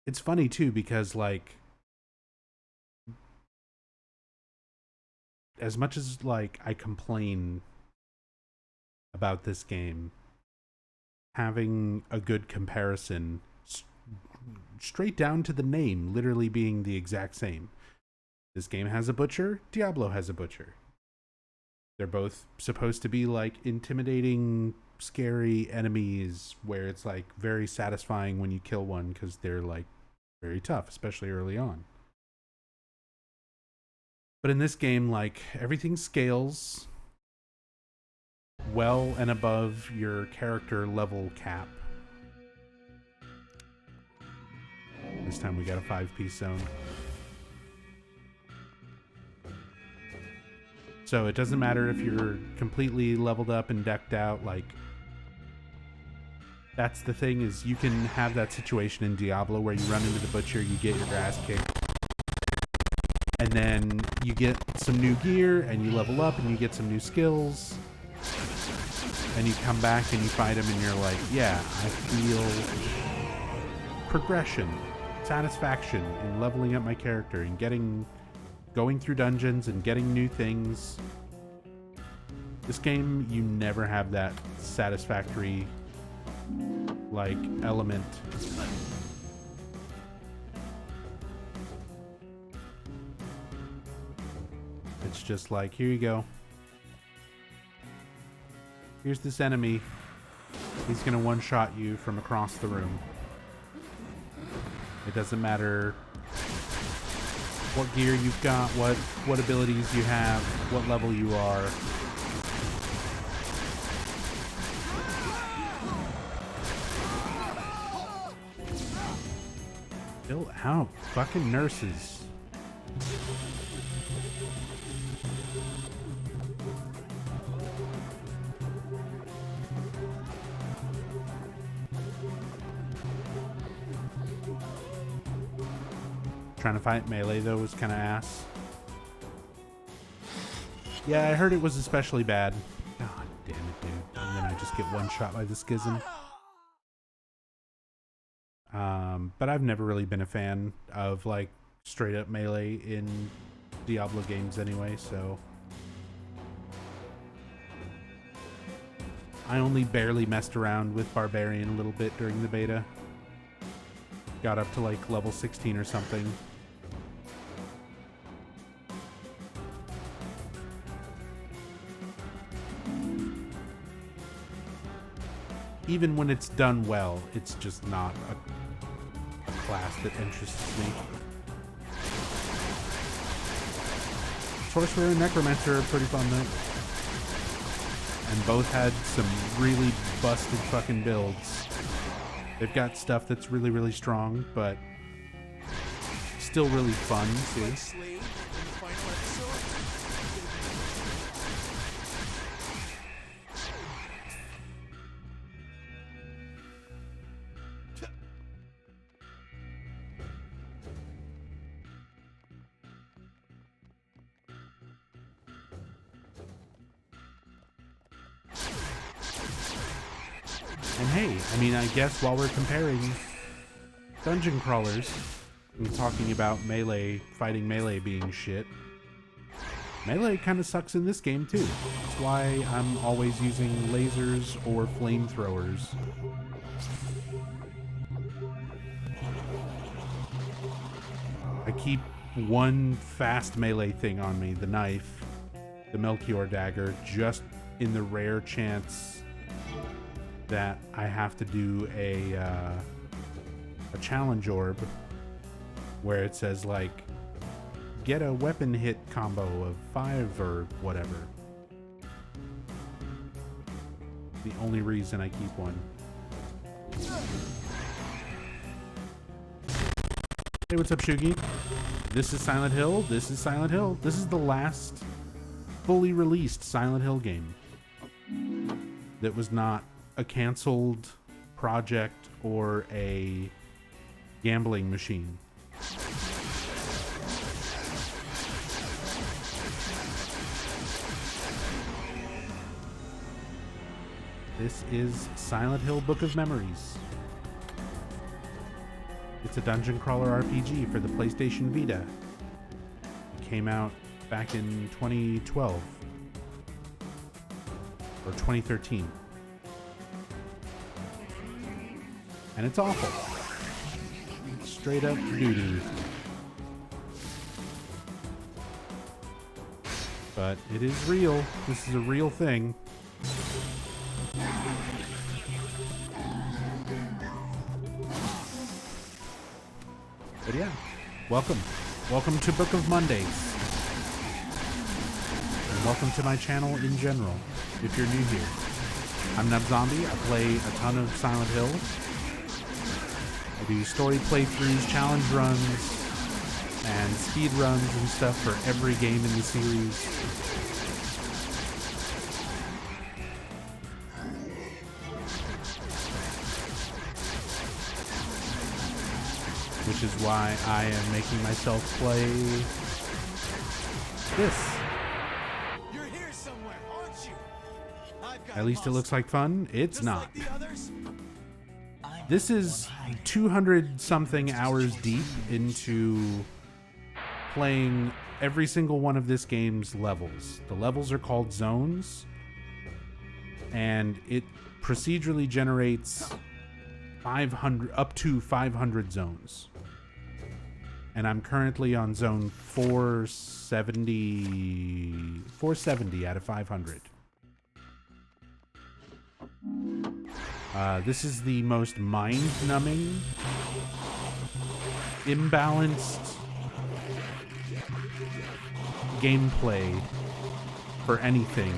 It's funny too, because like, as much as like I complain about this game, having a good comparison straight down to the name literally being the exact same. This game has a butcher, Diablo has a butcher. They're both supposed to be like intimidating, scary enemies where it's like very satisfying when you kill one because they're like very tough, especially early on. But in this game, like, everything scales well and above your character level cap. This time we got a 5-piece zone. So it doesn't matter if you're completely leveled up and decked out, like, that's the thing, is you can have that situation in Diablo where you run into the butcher, you get your ass kicked, and then you get some new gear and you level up and you get some new skills, and you come back and you fight him and you're like, yeah, I feel progression, satisfaction in leveling up my character and going through dungeons and getting new things. This game, you never have that satisfactory like element. It's just like, here you go. Here's this enemy. He's gonna one-shot you from across the room. It doesn't matter what gear you've got, what abilities you have, what level you are. Chill out, fucking nurses. Trying to fight melee though was kind of ass. Yeah, I heard it was especially bad. God damn it, dude. And then I just get one shot by the schism. But I've never really been a fan of like straight up melee in Diablo games anyway, so I only barely messed around with Barbarian a little bit during the beta. Got up to like level 16 or something. Even when it's done well, it's just not a class that interests me. Sorcerer and Necromancer are pretty fun though. And both had some really busted fucking builds. They've got stuff that's really, really strong, but still really fun too. And hey, I mean, I guess while we're comparing dungeon crawlers and talking about melee, fighting melee being shit, melee kind of sucks in this game too. That's why I'm always using lasers or flamethrowers. I keep one fast melee thing on me, the knife, the Melchior dagger, just in the rare chance that I have to do a challenge orb where it says like get a weapon hit combo of 5 or whatever. The only reason I keep one. Hey, what's up, Shugi? This is Silent Hill. This is Silent Hill. This is the last fully released Silent Hill game that was not a canceled project or a gambling machine. This is Silent Hill Book of Memories. It's a dungeon crawler RPG for the PlayStation Vita. It came out back in 2012 or 2013. And it's awful. Straight up doo-doo. But it is real. This is a real thing. But yeah, welcome. Welcome to Book of Mondays. And welcome to my channel in general, if you're new here. I'm NubZombie. I play a ton of Silent Hill. I do story playthroughs, challenge runs, and speed runs and stuff for every game in the series. Which is why I am making myself play this. You're here somewhere, aren't you? I've got At least it looks like fun. It's just not. like the others. This is 200 something hours deep into playing every single one of this game's levels. The levels are called zones, and it procedurally generates 500 up to 500 zones. And I'm currently on zone 470 out of 500. This is the most mind-numbing, imbalanced, gameplay for anything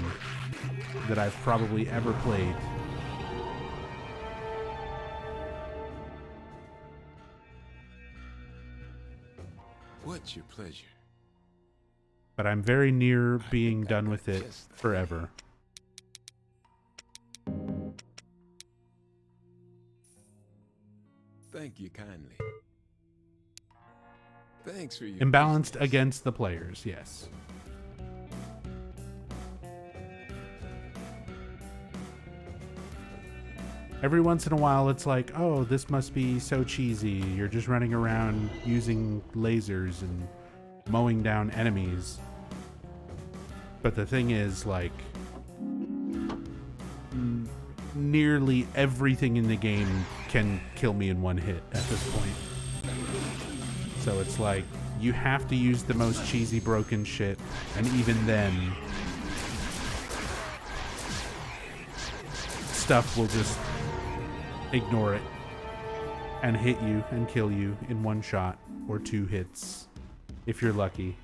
that I've probably ever played. What's your pleasure? But I'm very near being done with it forever. Thank you kindly. Thanks for your Imbalanced business. against the players, yes. Every once in a while, it's like, oh, this must be so cheesy. You're just running around using lasers and mowing down enemies. But the thing is, like, nearly everything in the game can kill me in one hit at this point. So it's like, you have to use the most cheesy broken shit, and even then, stuff will just ignore it and hit you and kill you in one shot or two hits if you're lucky.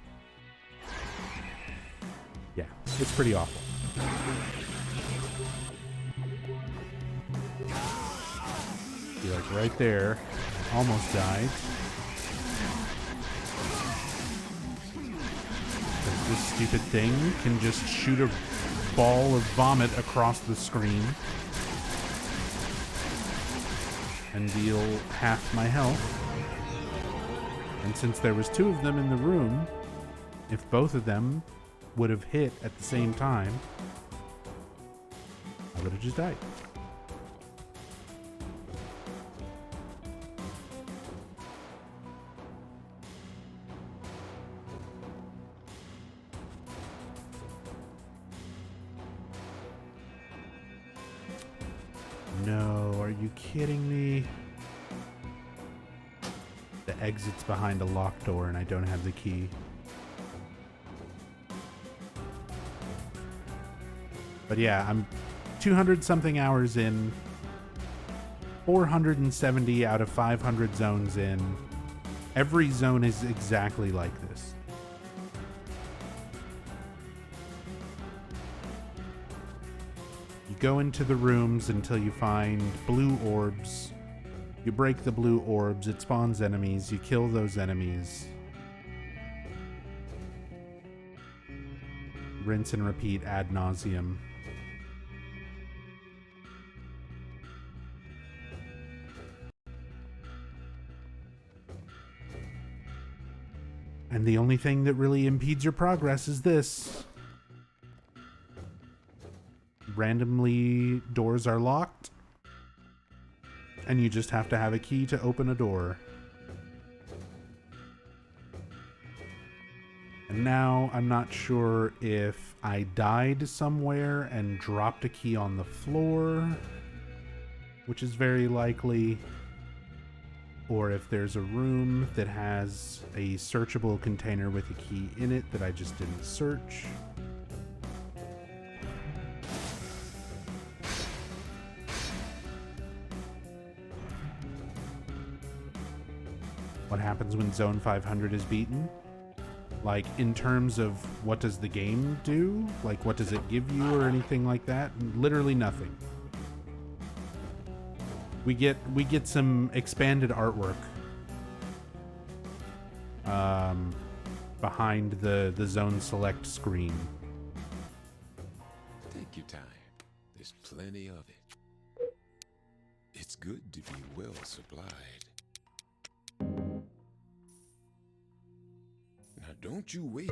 Yeah, it's pretty awful. You're like right there, almost died. This stupid thing can just shoot a ball of vomit across the screen and deal half my health. And since there was two of them in the room, if both of them would have hit at the same time, I would have just died. No, are you kidding me? The exit's behind a locked door and I don't have the key. But yeah, I'm 200 something hours in, 470 out of 500 zones in. Every zone is exactly like this. You go into the rooms until you find blue orbs. You break the blue orbs, it spawns enemies, you kill those enemies. Rinse and repeat ad nauseum. And the only thing that really impedes your progress is this. Randomly, doors are locked, and you just have to have a key to open a door. And now I'm not sure if I died somewhere and dropped a key on the floor, which is very likely, or if there's a room that has a searchable container with a key in it that I just didn't search. What happens when Zone 500 is beaten? Like, in terms of what does the game do? Like, what does it give you or anything like that? Literally nothing. We get some expanded artwork behind the zone select screen. Take your time. There's plenty of it. It's good to be well supplied. Now don't you wait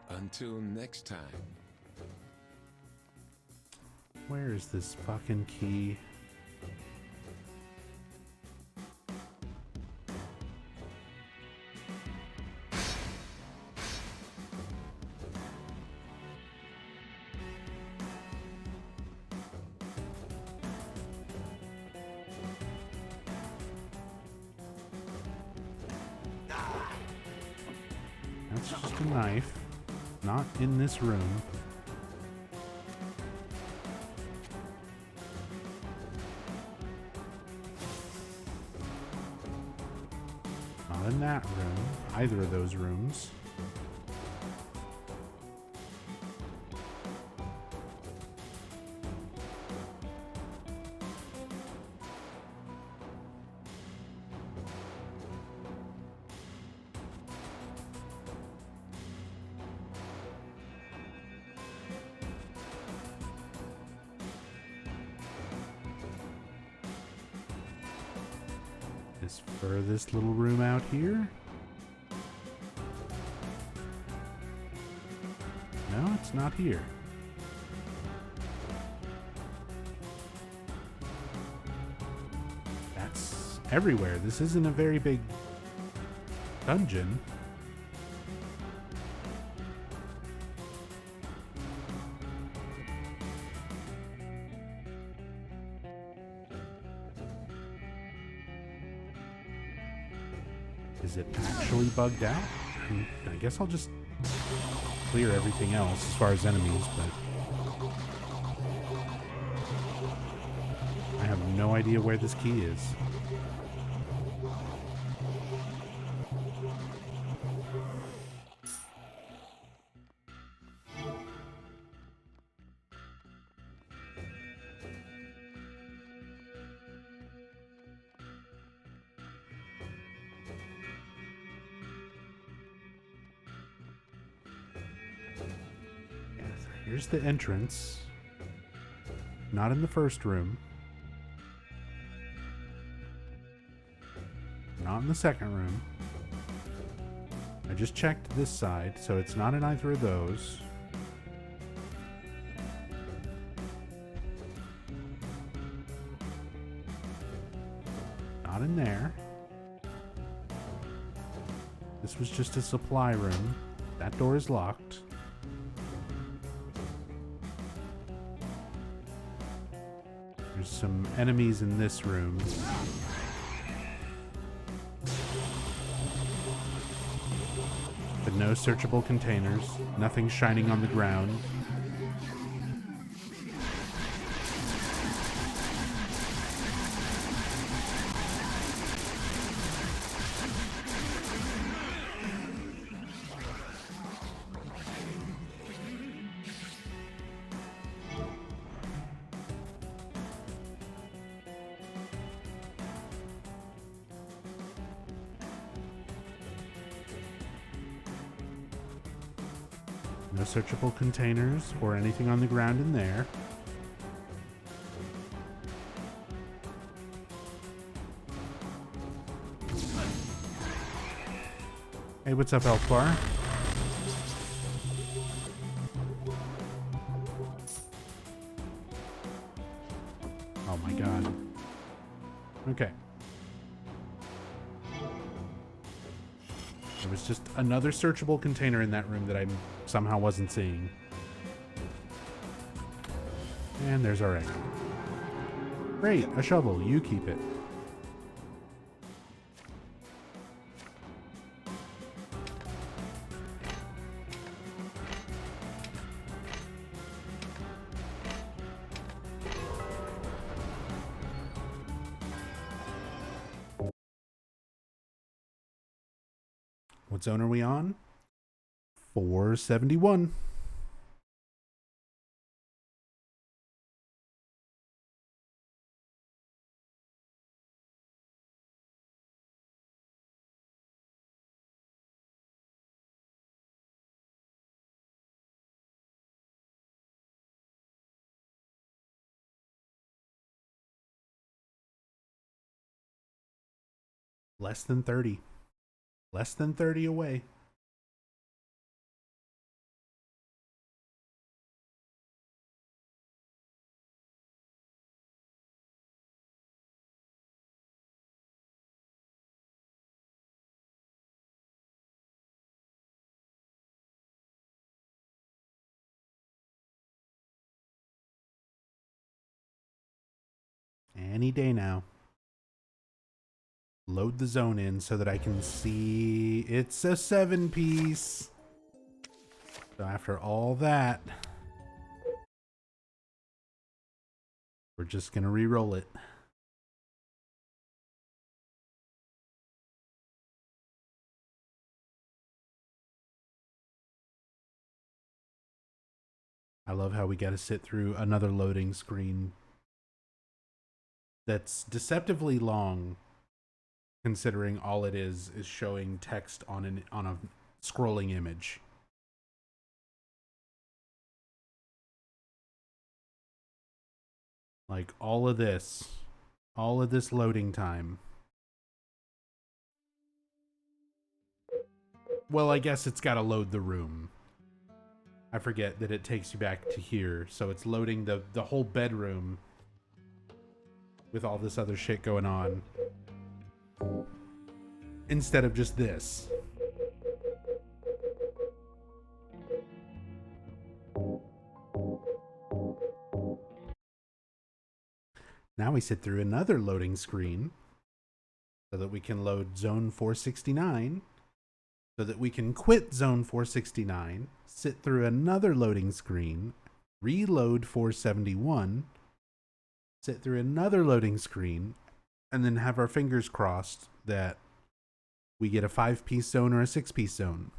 until next time. Where is this fucking key? That's just a knife. Not in this room. Not in that room. Either of those rooms. This furthest little room out here. No, it's not here. That's everywhere. This isn't a very big dungeon. Is it actually bugged out? I guess I'll just clear everything else as far as enemies, but I have no idea where this key is. Here's the entrance. Not in the first room. Not in the second room. I just checked this side, so it's not in either of those. Not in there. This was just a supply room. That door is locked. There's some enemies in this room. But no searchable containers. Nothing shining on the ground. No searchable containers or anything on the ground in there. Hey, what's up, Elfbar? Oh my god. Okay. There was just another searchable container in that room that I somehow wasn't seeing. And there's our egg. Great, a shovel. You keep it. What zone are we on? 471. Less than 30. Less than 30 away. Any day now. Load the zone in so that I can see it's a 7-piece. So after all that, we're just gonna re-roll it. I love how we got to sit through another loading screen that's deceptively long, considering all it is showing text on a scrolling image. Like all of this loading time. Well, I guess it's got to load the room. I forget that it takes you back to here, so it's loading the whole bedroom with all this other shit going on instead of just this. Now we sit through another loading screen so that we can load Zone 469, so that we can quit Zone 469, sit through another loading screen, reload 471, sit through another loading screen, and then have our fingers crossed that we get a 5-piece zone or a 6-piece zone.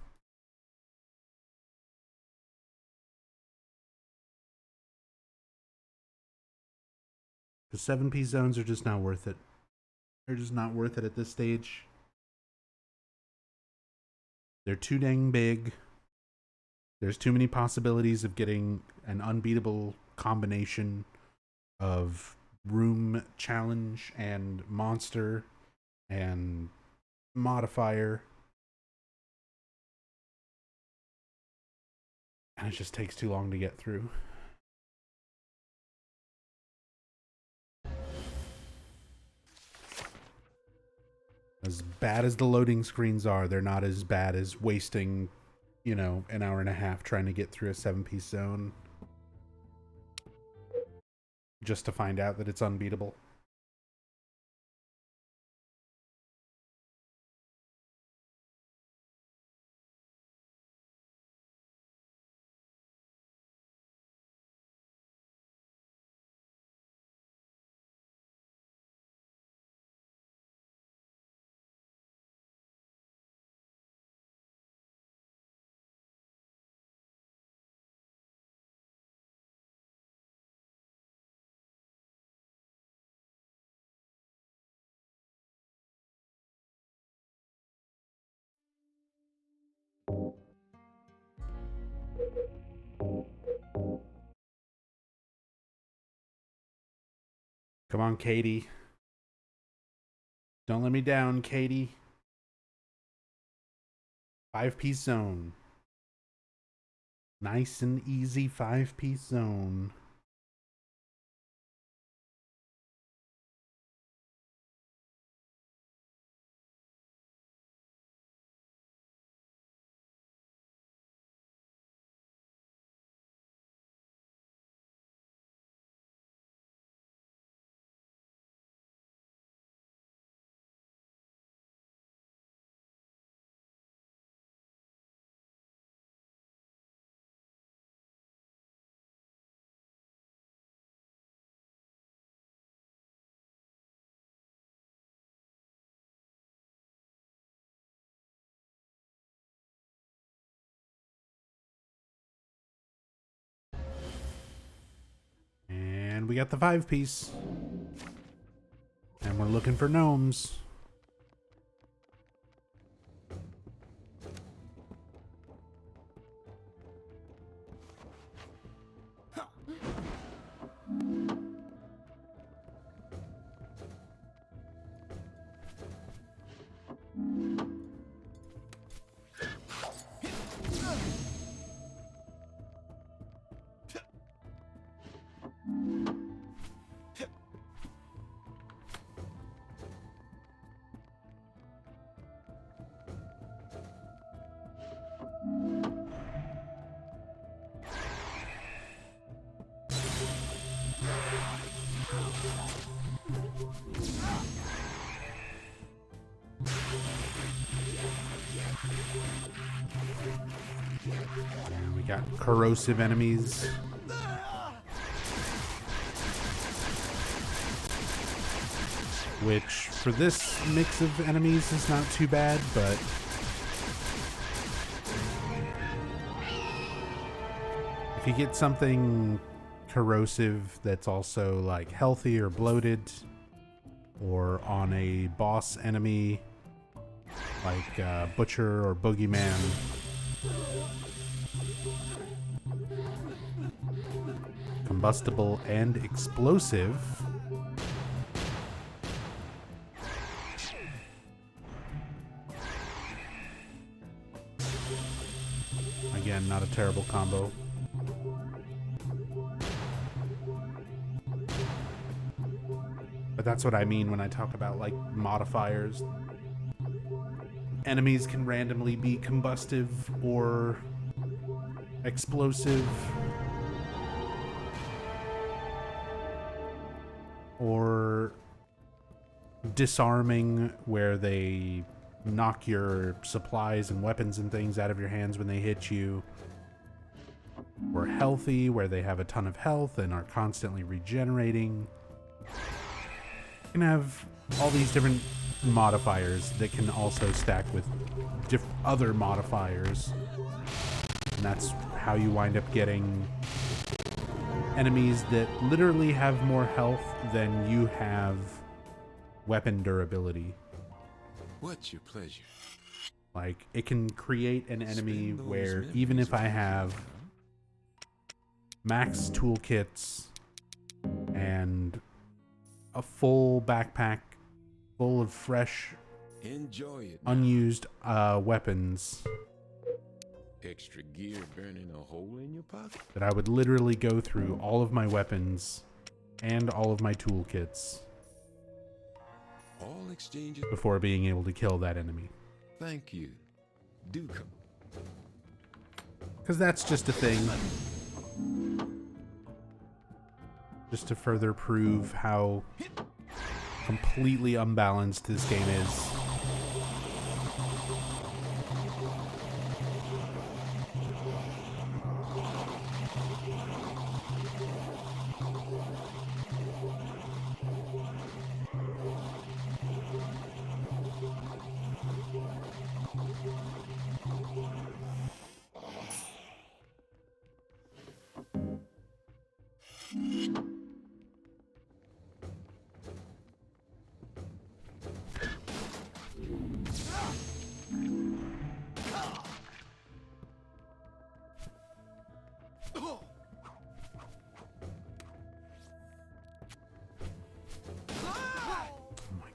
The 7-piece zones are just not worth it. They're just not worth it at this stage. They're too dang big. There's too many possibilities of getting an unbeatable combination of room challenge and monster and modifier. And it just takes too long to get through. As bad as the loading screens are, they're not as bad as wasting, an hour and a half trying to get through a 7-piece zone just to find out that it's unbeatable. Come on, Katie. Don't let me down, Katie. 5-piece zone. Nice and easy 5-piece zone. And we got the 5-piece. And we're looking for gnomes. And we got corrosive enemies. Which, for this mix of enemies, is not too bad, but If you get something corrosive that's also like healthy or bloated, or on a boss enemy like Butcher or Boogeyman, combustible and explosive, again, not a terrible combo. But that's what I mean when I talk about like modifiers. Enemies can randomly be combustive or explosive or disarming, where they knock your supplies and weapons and things out of your hands when they hit you, or healthy, where they have a ton of health and are constantly regenerating. You can have all these different modifiers that can also stack with other modifiers, and that's how you wind up getting enemies that literally have more health than you have weapon durability. What's your pleasure? Like, it can create an enemy Spend those where memories even if I with you, have huh? max toolkits and a full backpack full of fresh, Enjoy it. unused weapons, Extra gear burning a hole in your pocket. that I would literally go through all of my weapons and all of my toolkits All exchanges. before being able to kill that enemy. Thank you. Do come. Because that's just a thing. Just to further prove how completely unbalanced this game is.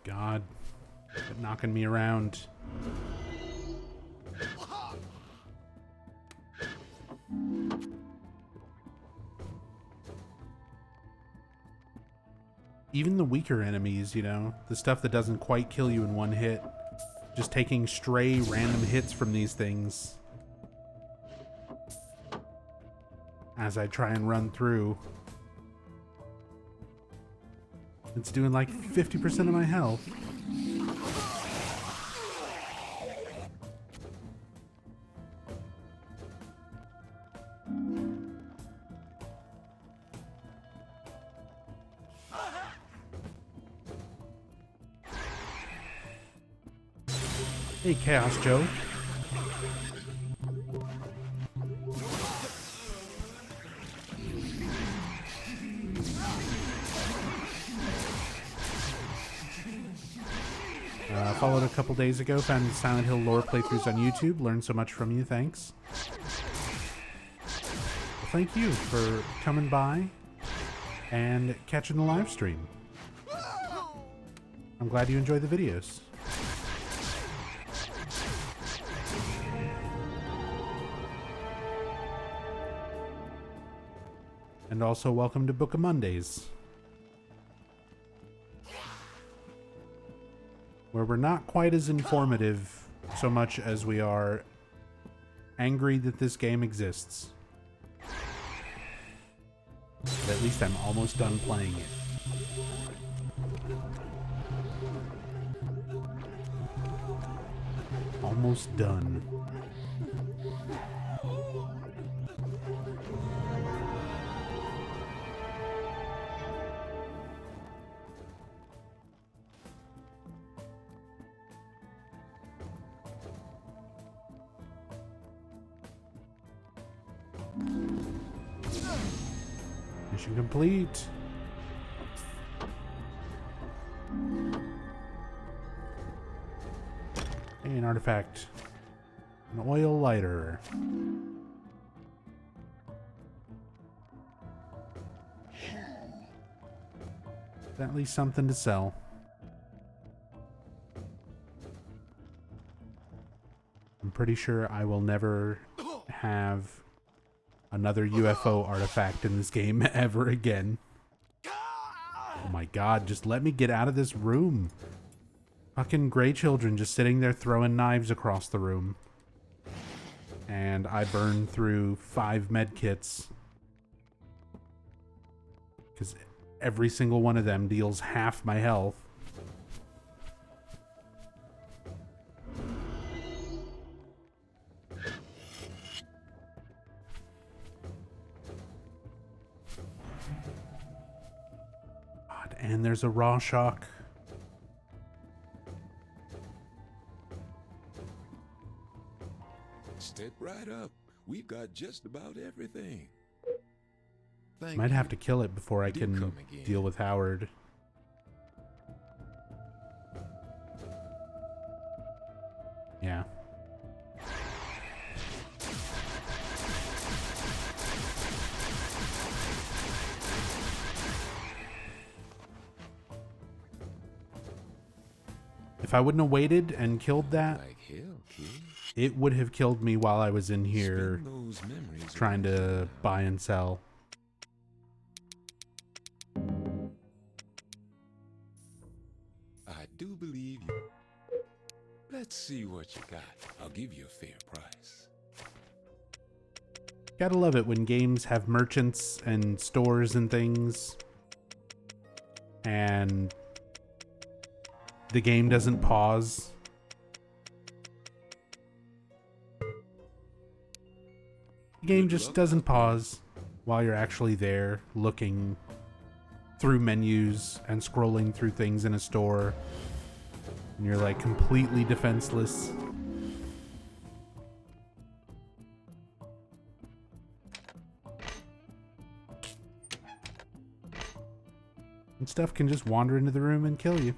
God, quit knocking me around. Even the weaker enemies, you know, the stuff that doesn't quite kill you in one hit, just taking stray random hits from these things as I try and run through. It's doing like 50% of my health. Hey, Chaos Joe. Followed a couple days ago, found Silent Hill lore playthroughs on YouTube, learned so much from you, thanks. Well, thank you for coming by and catching the live stream. I'm glad you enjoy the videos. And also welcome to Book of Mondays, where we're not quite as informative so much as we are angry that this game exists. But at least I'm almost done playing it. Almost done. Mission complete. Hey, an artifact. An oil lighter. At least something to sell. I'm pretty sure I will never have another UFO artifact in this game ever again. Oh my god, just let me get out of this room. Fucking gray children just sitting there throwing knives across the room. And I burned through 5 med kits. Because every single one of them deals half my health. God, and there's a raw shock. Step right up. We've got just about everything. Thank Might you. have to kill it before I Do can come again. deal with Howard. Yeah. If I wouldn't have waited and killed that, Like hell, kid. it would have killed me while I was in here Spend those memories trying with to you. buy and sell. I do believe you. Let's see what you got. I'll give you a fair price. Gotta love it when games have merchants and stores and things, and the game doesn't pause. The game just doesn't pause while you're actually there looking through menus and scrolling through things in a store, and you're like completely defenseless. And stuff can just wander into the room and kill you.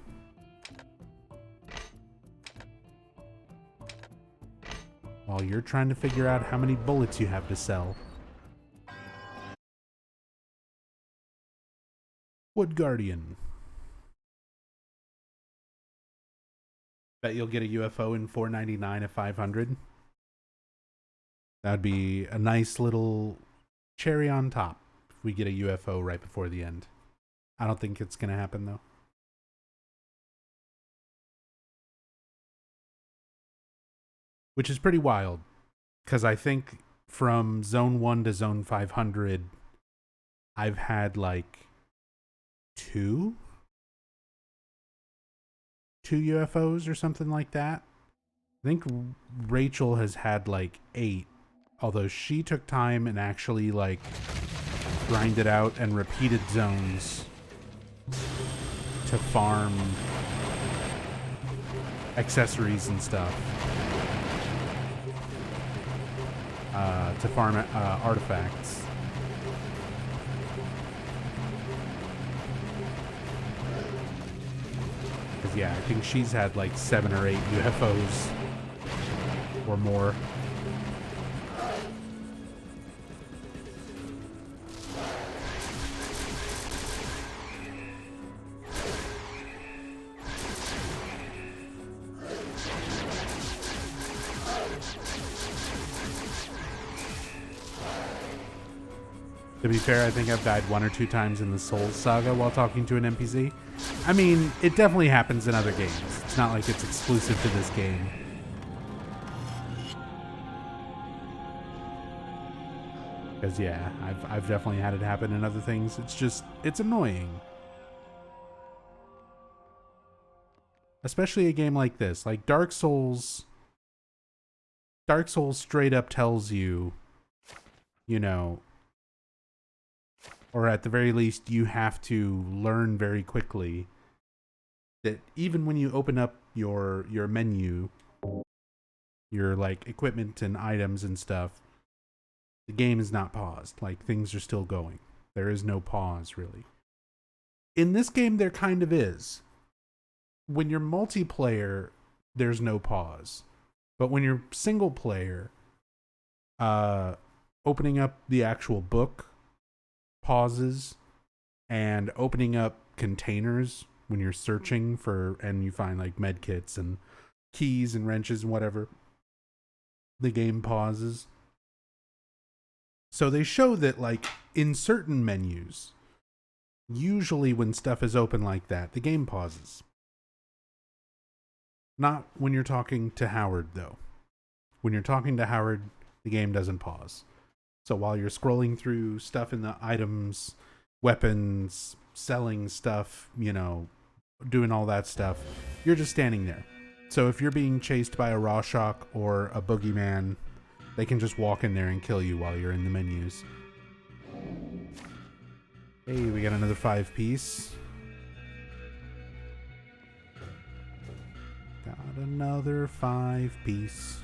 While you're trying to figure out how many bullets you have to sell. Wood Guardian. Bet you'll get a UFO in $4.99 at 500. That'd be a nice little cherry on top if we get a UFO right before the end. I don't think it's going to happen, though. Which is pretty wild, because I think from Zone 1 to Zone 500, I've had like two UFOs or something like that. I think Rachel has had like 8, although she took time and actually like grinded out and repeated zones to farm accessories and stuff, to farm artifacts. Because yeah, I think she's had like 7 or 8 UFOs or more. To be fair, I think I've died 1 or 2 times in the Souls Saga while talking to an NPC. I mean, it definitely happens in other games. It's not like it's exclusive to this game. Because yeah, I've definitely had it happen in other things. It's just, it's annoying. Especially a game like this. Like Dark Souls straight up tells you, you know, or at the very least, you have to learn very quickly that even when you open up your menu, your like equipment and items and stuff, the game is not paused. Like things are still going. There is no pause, really. In this game, there kind of is. When you're multiplayer, there's no pause. But when you're single player, opening up the actual book pauses, and opening up containers when you're searching for, and you find like med kits and keys and wrenches and whatever, the game pauses. So they show that like in certain menus, usually when stuff is open like that, the game pauses. Not when you're talking to Howard, though. When you're talking to Howard, the game doesn't pause. So while you're scrolling through stuff in the items, weapons, selling stuff, you know, doing all that stuff, you're just standing there. So if you're being chased by a Rorschach or a boogeyman, they can just walk in there and kill you while you're in the menus. Hey, we got another 5-piece. Got another 5-piece.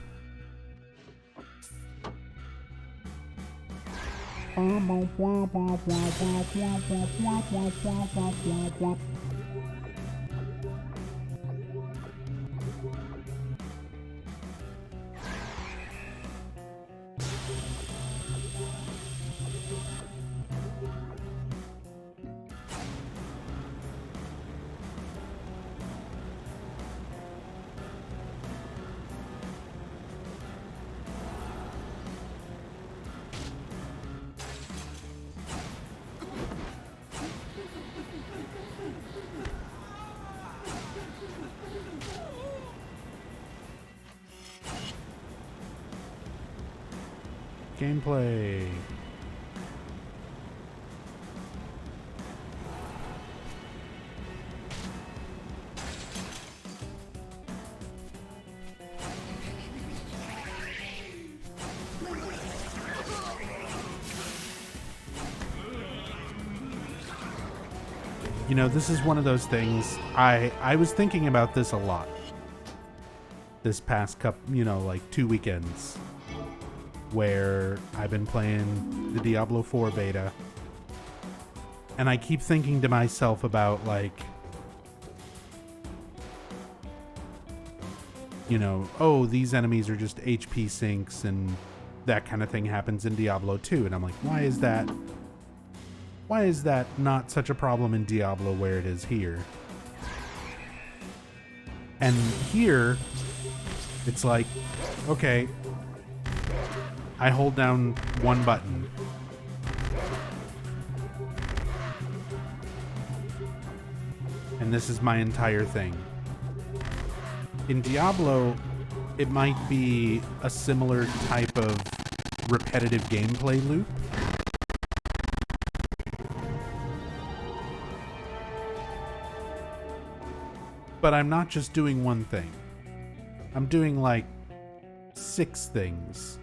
Gameplay. You know, this is one of those things, I was thinking about this a lot this past couple, you know, like 2 weekends, where I've been playing the Diablo 4 beta, and I keep thinking to myself about, like, you know, oh, these enemies are just HP sinks, and that kind of thing happens in Diablo 2, and I'm like, why is that not such a problem in Diablo where it is here? And here, it's like, okay, I hold down one button. And this is my entire thing. In Diablo, it might be a similar type of repetitive gameplay loop. But I'm not just doing one thing. I'm doing like 6 things.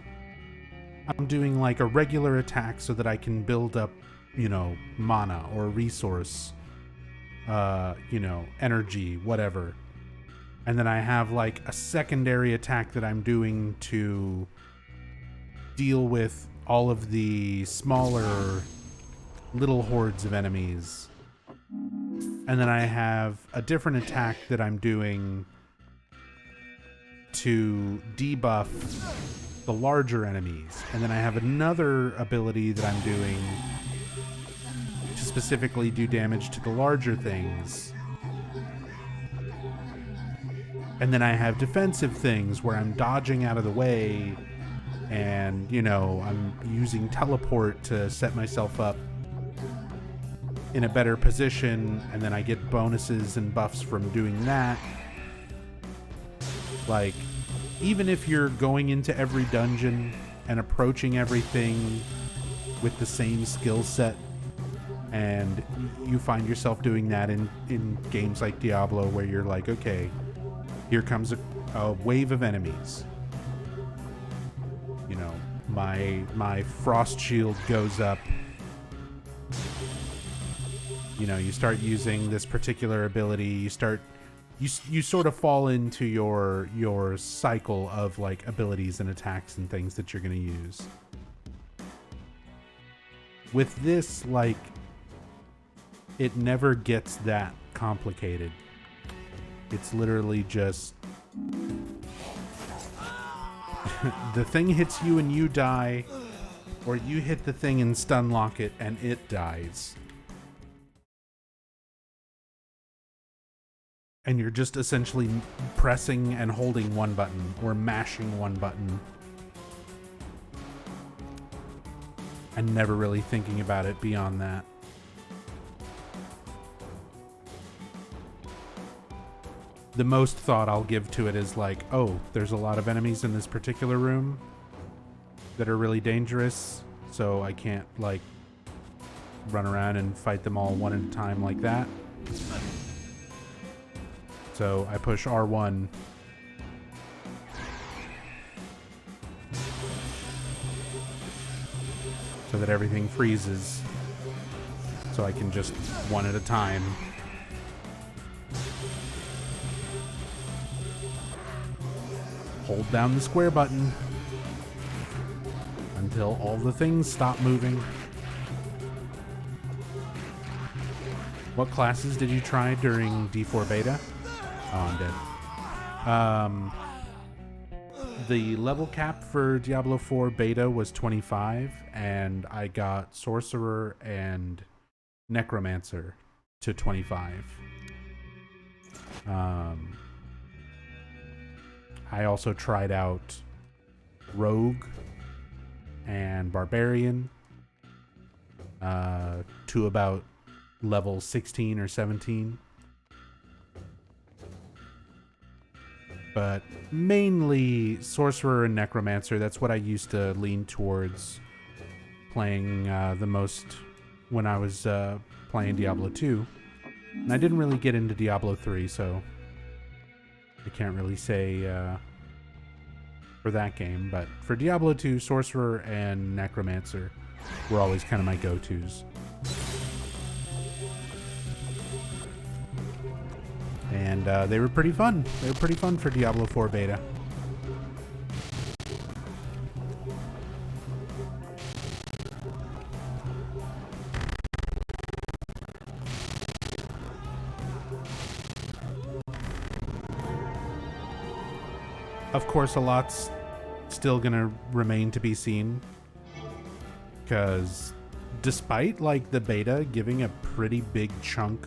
I'm doing like a regular attack so that I can build up, you know, mana or resource, you know, energy, whatever. And then I have like a secondary attack that I'm doing to deal with all of the smaller little hordes of enemies. And then I have a different attack that I'm doing to debuff the larger enemies. And then I have another ability that I'm doing to specifically do damage to the larger things. And then I have defensive things where I'm dodging out of the way and, you know, I'm using teleport to set myself up in a better position, and then I get bonuses and buffs from doing that. Like, even if you're going into every dungeon and approaching everything with the same skill set, and you find yourself doing that in games like Diablo, where you're like, okay, here comes a wave of enemies. You know, my frost shield goes up. You know, you start using this particular ability, you sort of fall into your cycle of like abilities and attacks and things that you're going to use. With this, like, it never gets that complicated. It's literally just the thing hits you and you die, or you hit the thing and stun lock it and it dies. And you're just essentially pressing and holding one button or mashing one button and never really thinking about it beyond that. The most thought I'll give to it is like, oh, there's a lot of enemies in this particular room that are really dangerous, so I can't like run around and fight them all one at a time like that. So I push R1 so that everything freezes, so I can just one at a time. Hold down the square button until all the things stop moving. What classes did you try during D4 beta? Oh, I'm dead. The level cap for Diablo 4 beta was 25, and I got Sorcerer and Necromancer to 25. I also tried out Rogue and Barbarian to about level 16 or 17. But mainly Sorcerer and Necromancer. That's what I used to lean towards playing the most when I was playing Diablo 2. And I didn't really get into Diablo 3, so I can't really say for that game. But for Diablo 2, Sorcerer and Necromancer were always kind of my go-tos. And they were pretty fun. They were pretty fun for Diablo 4 beta. Of course, a lot's still gonna remain to be seen, because despite like the beta giving a pretty big chunk,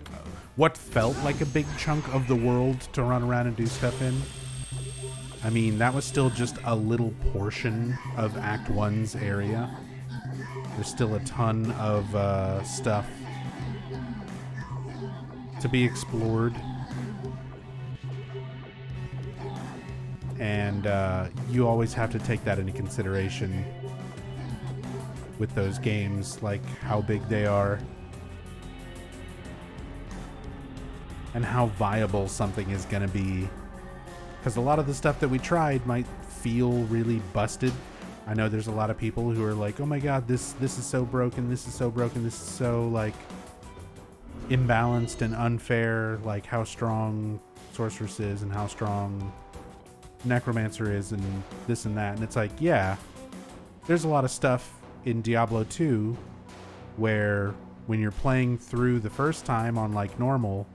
what felt like a big chunk of the world to run around and do stuff in, I mean, that was still just a little portion of Act 1's area. There's still a ton of stuff to be explored. And you always have to take that into consideration with those games, like how big they are and how viable something is going to be. Because a lot of the stuff that we tried might feel really busted. I know there's a lot of people who are like, oh my god, this is so broken, this is so broken, this is so like imbalanced and unfair, like how strong Sorceress is and how strong Necromancer is and this and that. And it's like, yeah, there's a lot of stuff in Diablo 2 where when you're playing through the first time on like normal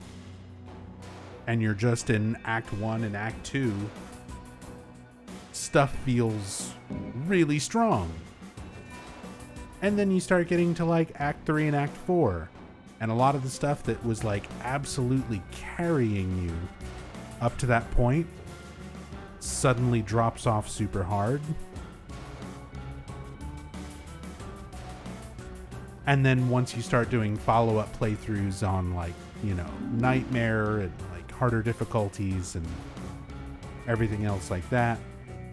and you're just in Act 1 and Act 2, stuff feels really strong. And then you start getting to like Act 3 and Act 4, and a lot of the stuff that was like absolutely carrying you up to that point suddenly drops off super hard. And then once you start doing follow-up playthroughs on like, you know, Nightmare and like harder difficulties and everything else like that,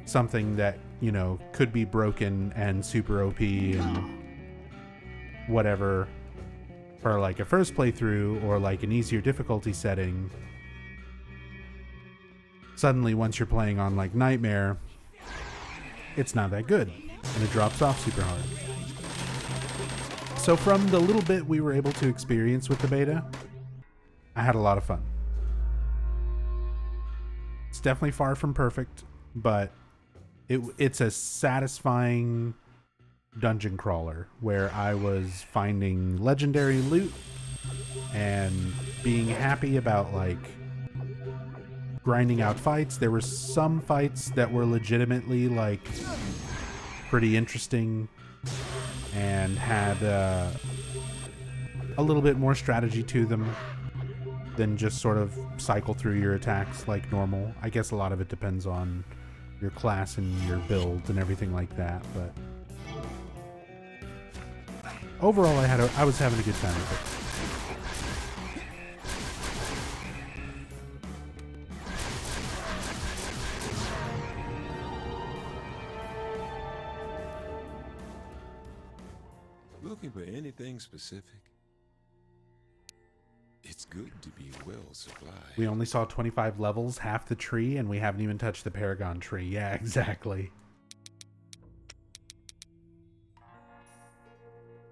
something that, you know, could be broken and super OP and whatever for like a first playthrough or like an easier difficulty setting, suddenly once you're playing on like Nightmare, it's not that good and it drops off super hard. So from the little bit we were able to experience with the beta, I had a lot of fun. It's definitely far from perfect, but it's a satisfying dungeon crawler where I was finding legendary loot and being happy about like grinding out fights. There were some fights that were legitimately like pretty interesting and had a little bit more strategy to them than just sort of cycle through your attacks like normal. I guess a lot of it depends on your class and your build and everything like that, but overall I was having a good time with it. Looking for anything specific? It's good to be well supplied. We only saw 25 levels, half the tree, and we haven't even touched the Paragon tree. Yeah, exactly.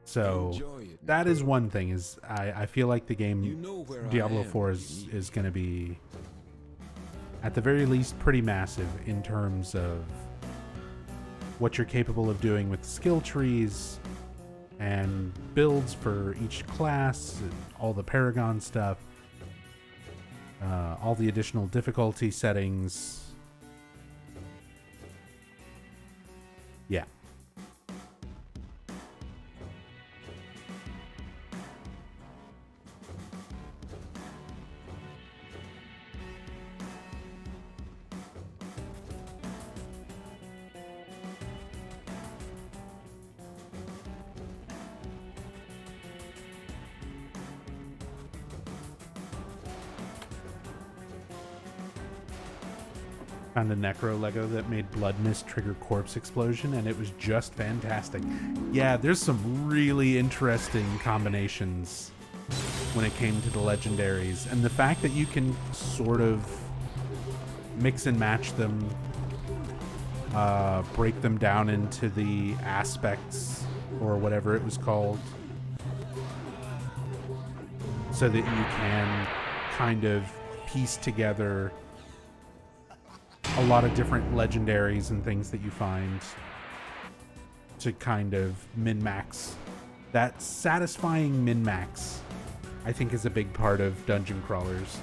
So that is one thing, is I feel like the game Diablo 4 is going to be at the very least pretty massive in terms of what you're capable of doing with skill trees and builds for each class, and all the Paragon stuff, all the additional difficulty settings. Yeah. Found a Necro Lego that made Blood Mist trigger Corpse Explosion, and it was just fantastic. Yeah, there's some really interesting combinations when it came to the legendaries, and the fact that you can sort of mix and match them, break them down into the aspects or whatever it was called, so that you can kind of piece together a lot of different legendaries and things that you find to kind of min-max. That satisfying min-max, I think, is a big part of dungeon crawlers,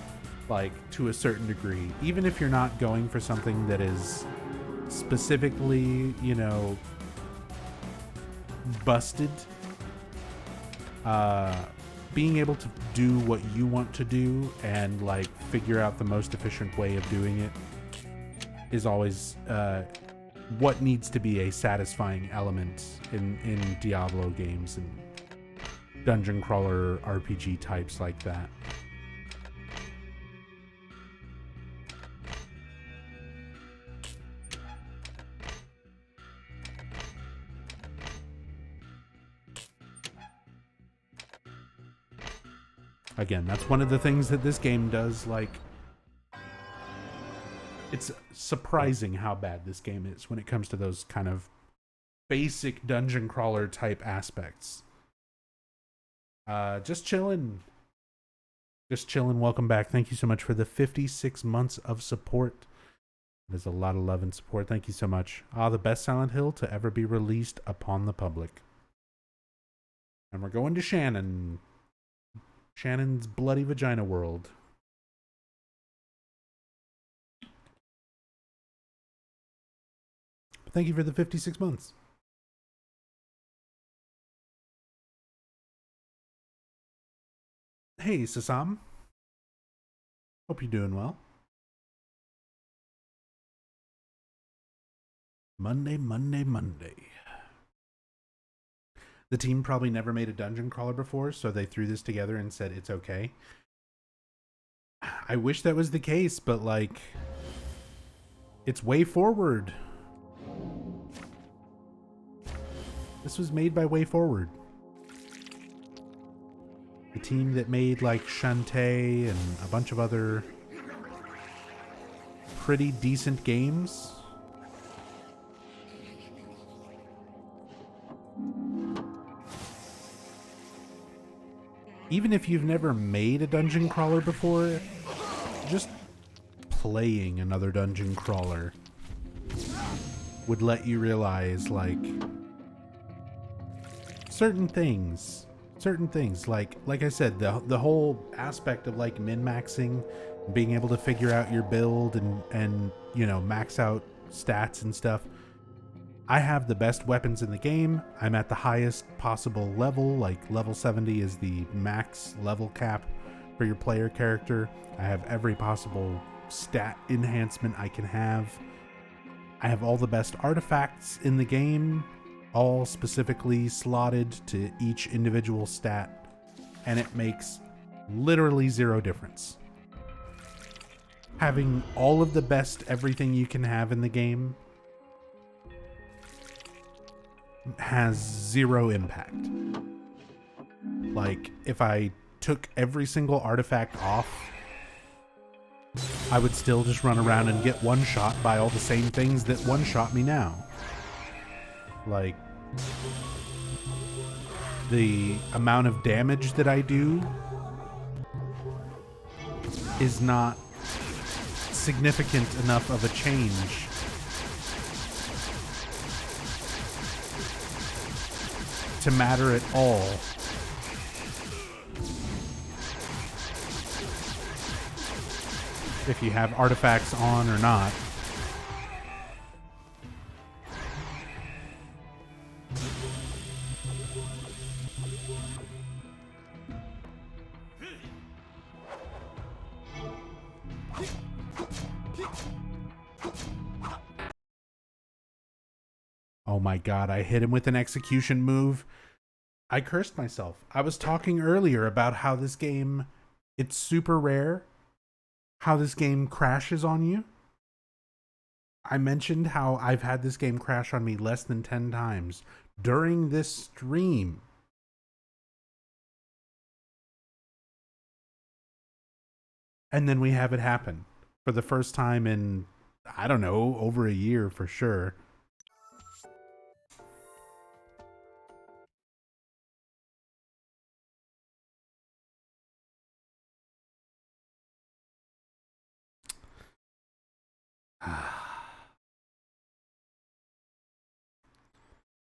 like, to a certain degree. Even if you're not going for something that is specifically, you know, busted, being able to do what you want to do and, like, figure out the most efficient way of doing it is always what needs to be a satisfying element in Diablo games and dungeon crawler RPG types like that. Again, that's one of the things that this game does, like, it's surprising how bad this game is when it comes to those kind of basic dungeon crawler type aspects. Just chillin'. Welcome back. Thank you so much for the 56 months of support. There's a lot of love and support. Thank you so much. The best Silent Hill to ever be released upon the public. And we're going to Shannon. Shannon's Bloody Vagina World. Thank you for the 56 months. Hey, Sasam. Hope you're doing well. Monday. The team probably never made a dungeon crawler before, so they threw this together and said it's okay. I wish that was the case, but, like, it's WayForward. This was made by WayForward, the team that made, like, Shantae and a bunch of other pretty decent games. Even if you've never made a dungeon crawler before, just playing another dungeon crawler would let you realize, like, certain things, like I said, the whole aspect of like min-maxing, being able to figure out your build and you know, max out stats and stuff. I have the best weapons in the game. I'm at the highest possible level, like level 70 is the max level cap for your player character. I have every possible stat enhancement I can have. I have all the best artifacts in the game, all specifically slotted to each individual stat, and it makes literally zero difference. Having all of the best everything you can have in the game has zero impact. Like, if I took every single artifact off, I would still just run around and get one-shot by all the same things that one-shot me now. Like, the amount of damage that I do is not significant enough of a change to matter at all. If you have artifacts on or not. Oh my god, I hit him with an execution move. I cursed myself. I was talking earlier about how this game, it's super rare, how this game crashes on you. I mentioned how I've had this game crash on me less than 10 times during this stream. And then we have it happen for the first time in, I don't know, over a year for sure.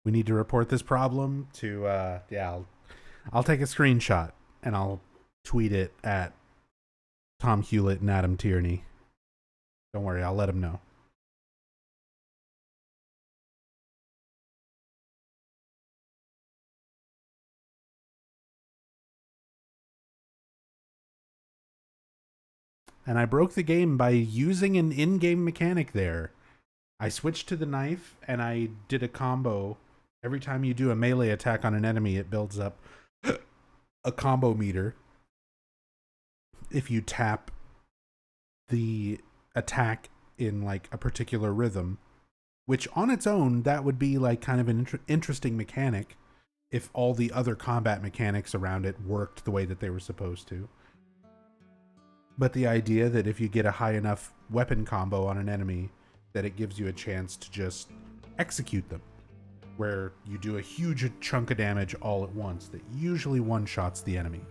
We need to report this problem to, I'll take a screenshot and I'll tweet it at Tom Hewlett and Adam Tierney. Don't worry, I'll let them know. And I broke the game by using an in-game mechanic there. I switched to the knife and I did a combo. Every time you do a melee attack on an enemy, it builds up a combo meter. If you tap the attack in like a particular rhythm, which on its own, that would be like kind of an interesting mechanic if all the other combat mechanics around it worked the way that they were supposed to. But the idea that if you get a high enough weapon combo on an enemy, that it gives you a chance to just execute them, where you do a huge chunk of damage all at once that usually one-shots the enemy.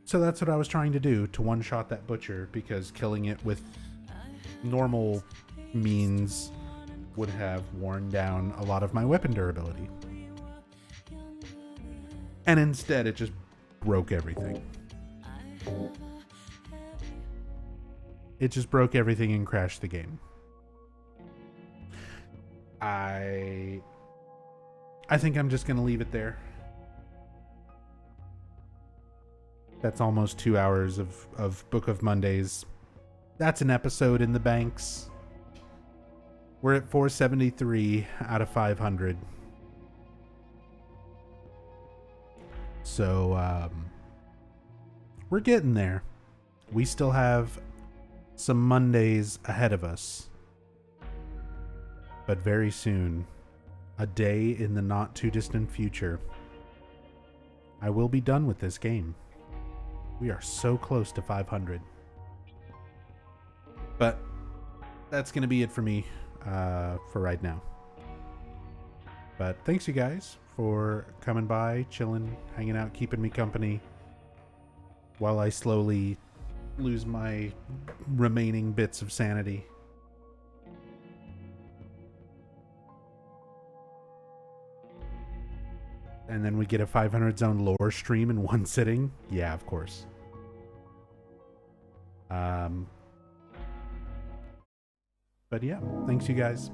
So that's what I was trying to do, to one-shot that butcher, because killing it with normal means would have worn down a lot of my weapon durability. And instead, it just broke everything. It just broke everything and crashed the game. I think I'm just going to leave it there. That's almost 2 hours of Book of Mondays. That's an episode in the banks. We're at 473 out of 500. So, we're getting there. We still have some Mondays ahead of us. But very soon, a day in the not too distant future, I will be done with this game. We are so close to 500. But that's going to be it for me for right now. But thanks you guys for coming by, chilling, hanging out, keeping me company while I slowly lose my remaining bits of sanity. And then we get a 500 zone lore stream in one sitting. Yeah, of course. But yeah, thanks you guys.